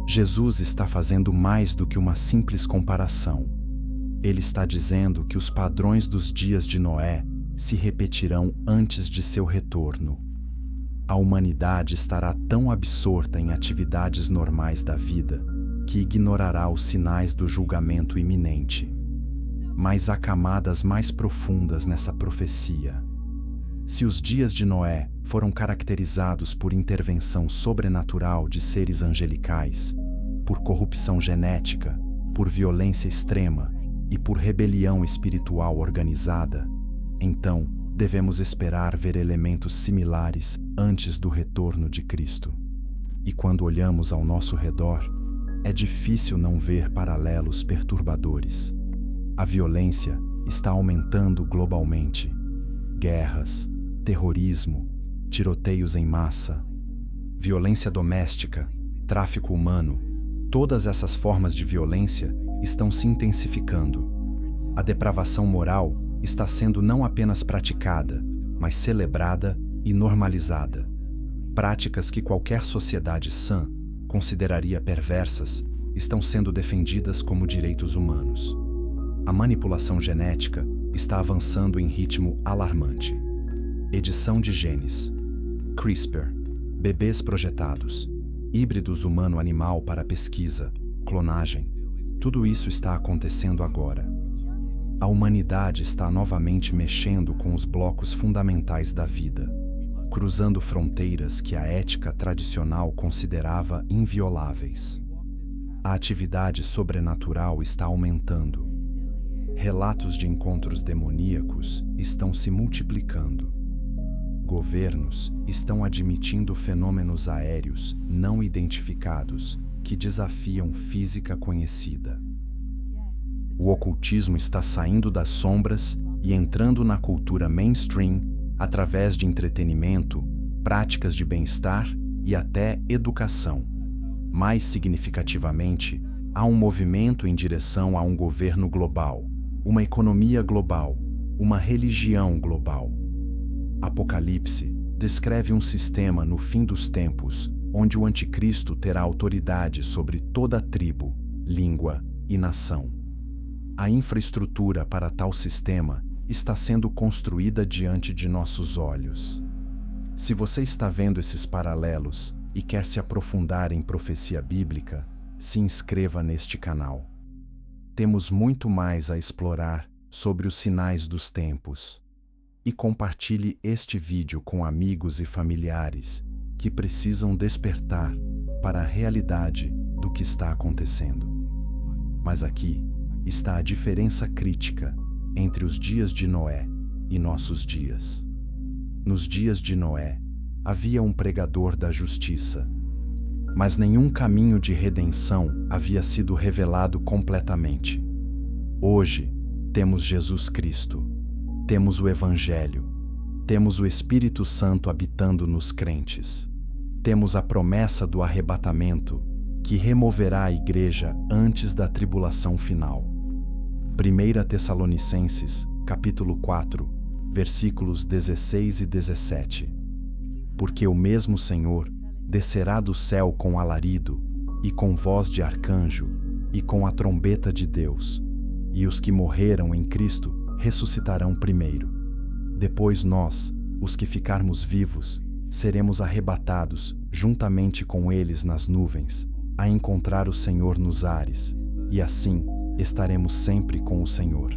Jesus está fazendo mais do que uma simples comparação. Ele está dizendo que os padrões dos dias de Noé se repetirão antes de seu retorno. A humanidade estará tão absorta em atividades normais da vida que ignorará os sinais do julgamento iminente. Mas há camadas mais profundas nessa profecia. Se os dias de Noé foram caracterizados por intervenção sobrenatural de seres angelicais, por corrupção genética, por violência extrema e por rebelião espiritual organizada, então devemos esperar ver elementos similares antes do retorno de Cristo. E quando olhamos ao nosso redor, é difícil não ver paralelos perturbadores. A violência está aumentando globalmente. Guerras, terrorismo, tiroteios em massa, violência doméstica, tráfico humano, todas essas formas de violência estão se intensificando. A depravação moral está sendo não apenas praticada, mas celebrada e normalizada. Práticas que qualquer sociedade sã consideraria perversas estão sendo defendidas como direitos humanos. A manipulação genética está avançando em ritmo alarmante. Edição de genes, CRISPR, bebês projetados, híbridos humano-animal para pesquisa, clonagem, tudo isso está acontecendo agora. A humanidade está novamente mexendo com os blocos fundamentais da vida, cruzando fronteiras que a ética tradicional considerava invioláveis. A atividade sobrenatural está aumentando. Relatos de encontros demoníacos estão se multiplicando. Governos estão admitindo fenômenos aéreos não identificados que desafiam física conhecida. O ocultismo está saindo das sombras e entrando na cultura mainstream através de entretenimento, práticas de bem-estar e até educação. Mais significativamente, há um movimento em direção a um governo global, uma economia global, uma religião global. Apocalipse descreve um sistema no fim dos tempos onde o anticristo terá autoridade sobre toda tribo, língua e nação. A infraestrutura para tal sistema está sendo construída diante de nossos olhos. Se você está vendo esses paralelos e quer se aprofundar em profecia bíblica, se inscreva neste canal. Temos muito mais a explorar sobre os sinais dos tempos. E compartilhe este vídeo com amigos e familiares que precisam despertar para a realidade do que está acontecendo. Mas aqui está a diferença crítica entre os dias de Noé e nossos dias. Nos dias de Noé, havia um pregador da justiça, mas nenhum caminho de redenção havia sido revelado completamente. Hoje, temos Jesus Cristo, temos o Evangelho, temos o Espírito Santo habitando nos crentes, temos a promessa do arrebatamento que removerá a igreja antes da tribulação final. 1 Tessalonicenses, capítulo 4, versículos 16 e 17. Porque o mesmo Senhor descerá do céu com alarido, e com voz de arcanjo, e com a trombeta de Deus, e os que morreram em Cristo ressuscitarão primeiro. Depois nós, os que ficarmos vivos, seremos arrebatados juntamente com eles nas nuvens, a encontrar o Senhor nos ares, e assim estaremos sempre com o Senhor.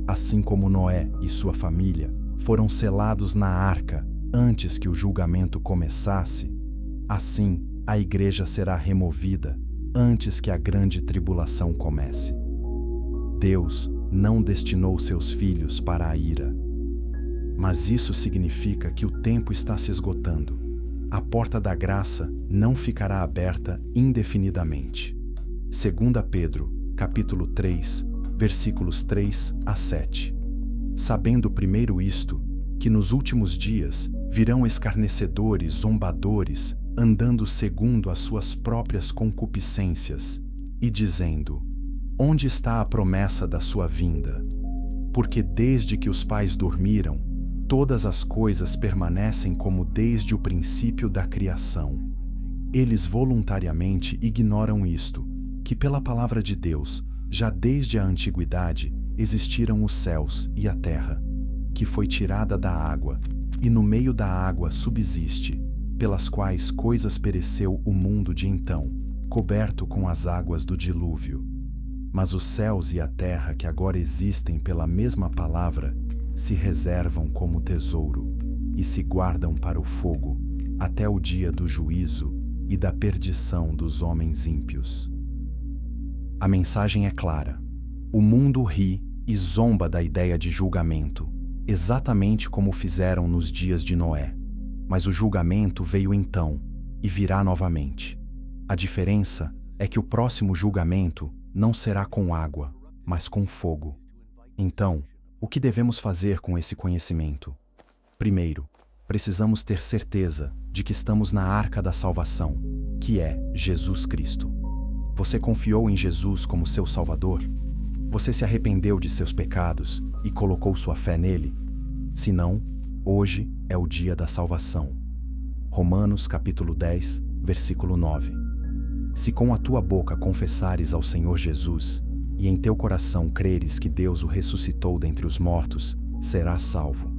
Assim como Noé e sua família foram selados na arca antes que o julgamento começasse, assim a igreja será removida antes que a grande tribulação comece. Deus não destinou seus filhos para a ira. Mas isso significa que o tempo está se esgotando. A porta da graça não ficará aberta indefinidamente. 2 Pedro, capítulo 3, versículos 3 a 7. Sabendo primeiro isto, que nos últimos dias virão escarnecedores, zombadores, andando segundo as suas próprias concupiscências, e dizendo: onde está a promessa da sua vinda? Porque desde que os pais dormiram, todas as coisas permanecem como desde o princípio da criação. Eles voluntariamente ignoram isto, que pela palavra de Deus, já desde a antiguidade, existiram os céus e a terra, que foi tirada da água, e no meio da água subsiste, pelas quais coisas pereceu o mundo de então, coberto com as águas do dilúvio. Mas os céus e a terra que agora existem pela mesma palavra, se reservam como tesouro, e se guardam para o fogo, até o dia do juízo e da perdição dos homens ímpios. A mensagem é clara. O mundo ri e zomba da ideia de julgamento, exatamente como fizeram nos dias de Noé. Mas o julgamento veio então, e virá novamente. A diferença é que o próximo julgamento não será com água, mas com fogo. Então, o que devemos fazer com esse conhecimento? Primeiro, precisamos ter certeza de que estamos na arca da salvação, que é Jesus Cristo. Você confiou em Jesus como seu Salvador? Você se arrependeu de seus pecados e colocou sua fé nele? Se não, hoje é o dia da salvação. Romanos capítulo 10, versículo 9. Se com a tua boca confessares ao Senhor Jesus, e em teu coração creres que Deus o ressuscitou dentre os mortos, serás salvo.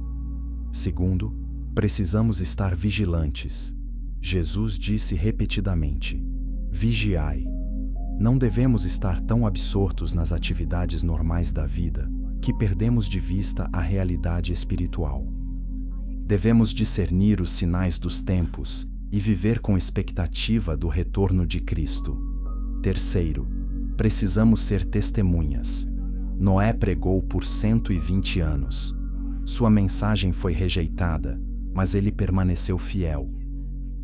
Segundo, precisamos estar vigilantes. Jesus disse repetidamente: vigiai. Não devemos estar tão absortos nas atividades normais da vida que perdemos de vista a realidade espiritual. Devemos discernir os sinais dos tempos e viver com expectativa do retorno de Cristo. Terceiro, precisamos ser testemunhas. Noé pregou por 120 anos. Sua mensagem foi rejeitada, mas ele permaneceu fiel.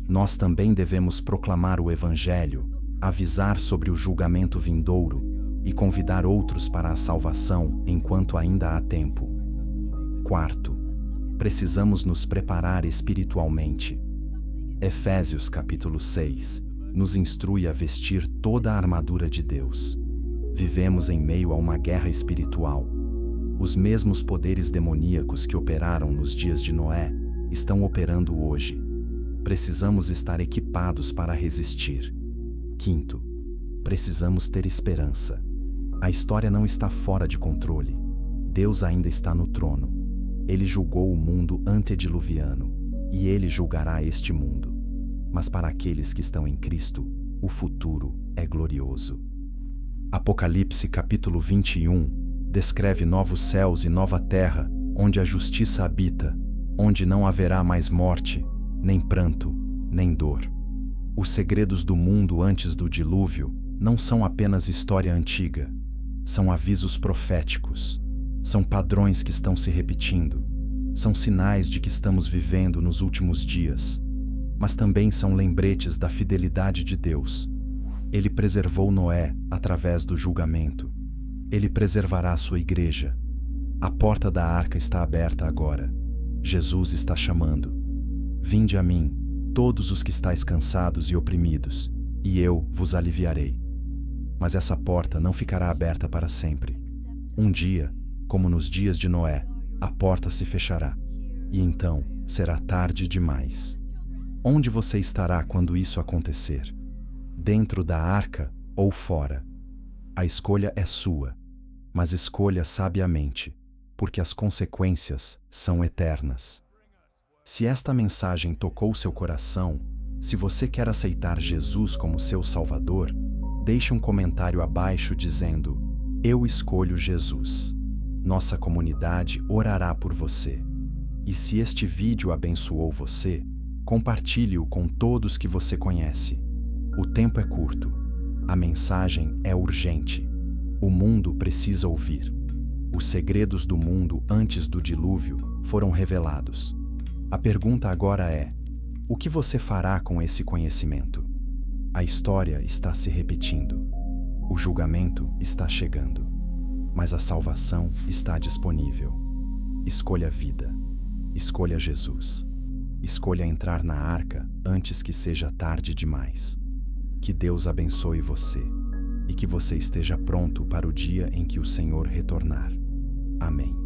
Nós também devemos proclamar o Evangelho, avisar sobre o julgamento vindouro e convidar outros para a salvação enquanto ainda há tempo. Quarto, precisamos nos preparar espiritualmente. Efésios capítulo 6 nos instrui a vestir toda a armadura de Deus. Vivemos em meio a uma guerra espiritual. Os mesmos poderes demoníacos que operaram nos dias de Noé estão operando hoje. Precisamos estar equipados para resistir. Quinto, precisamos ter esperança. A história não está fora de controle. Deus ainda está no trono. Ele julgou o mundo antediluviano, e ele julgará este mundo. Mas para aqueles que estão em Cristo, o futuro é glorioso. Apocalipse capítulo 21 descreve novos céus e nova terra, onde a justiça habita, onde não haverá mais morte, nem pranto, nem dor. Os segredos do mundo antes do dilúvio não são apenas história antiga, são avisos proféticos, são padrões que estão se repetindo, são sinais de que estamos vivendo nos últimos dias, mas também são lembretes da fidelidade de Deus. Ele preservou Noé através do julgamento. Ele preservará sua igreja. A porta da arca está aberta agora. Jesus está chamando. Vinde a mim, todos os que estáis cansados e oprimidos, e eu vos aliviarei. Mas essa porta não ficará aberta para sempre. Um dia, como nos dias de Noé, a porta se fechará, e então será tarde demais. Onde você estará quando isso acontecer? Dentro da arca ou fora? A escolha é sua, mas escolha sabiamente, porque as consequências são eternas. Se esta mensagem tocou seu coração, se você quer aceitar Jesus como seu Salvador, deixe um comentário abaixo dizendo: "Eu escolho Jesus". Nossa comunidade orará por você. E se este vídeo abençoou você, compartilhe-o com todos que você conhece. O tempo é curto. A mensagem é urgente. O mundo precisa ouvir. Os segredos do mundo antes do dilúvio foram revelados. A pergunta agora é: o que você fará com esse conhecimento? A história está se repetindo. O julgamento está chegando. Mas a salvação está disponível. Escolha a vida. Escolha Jesus. Escolha entrar na arca antes que seja tarde demais. Que Deus abençoe você e que você esteja pronto para o dia em que o Senhor retornar. Amém.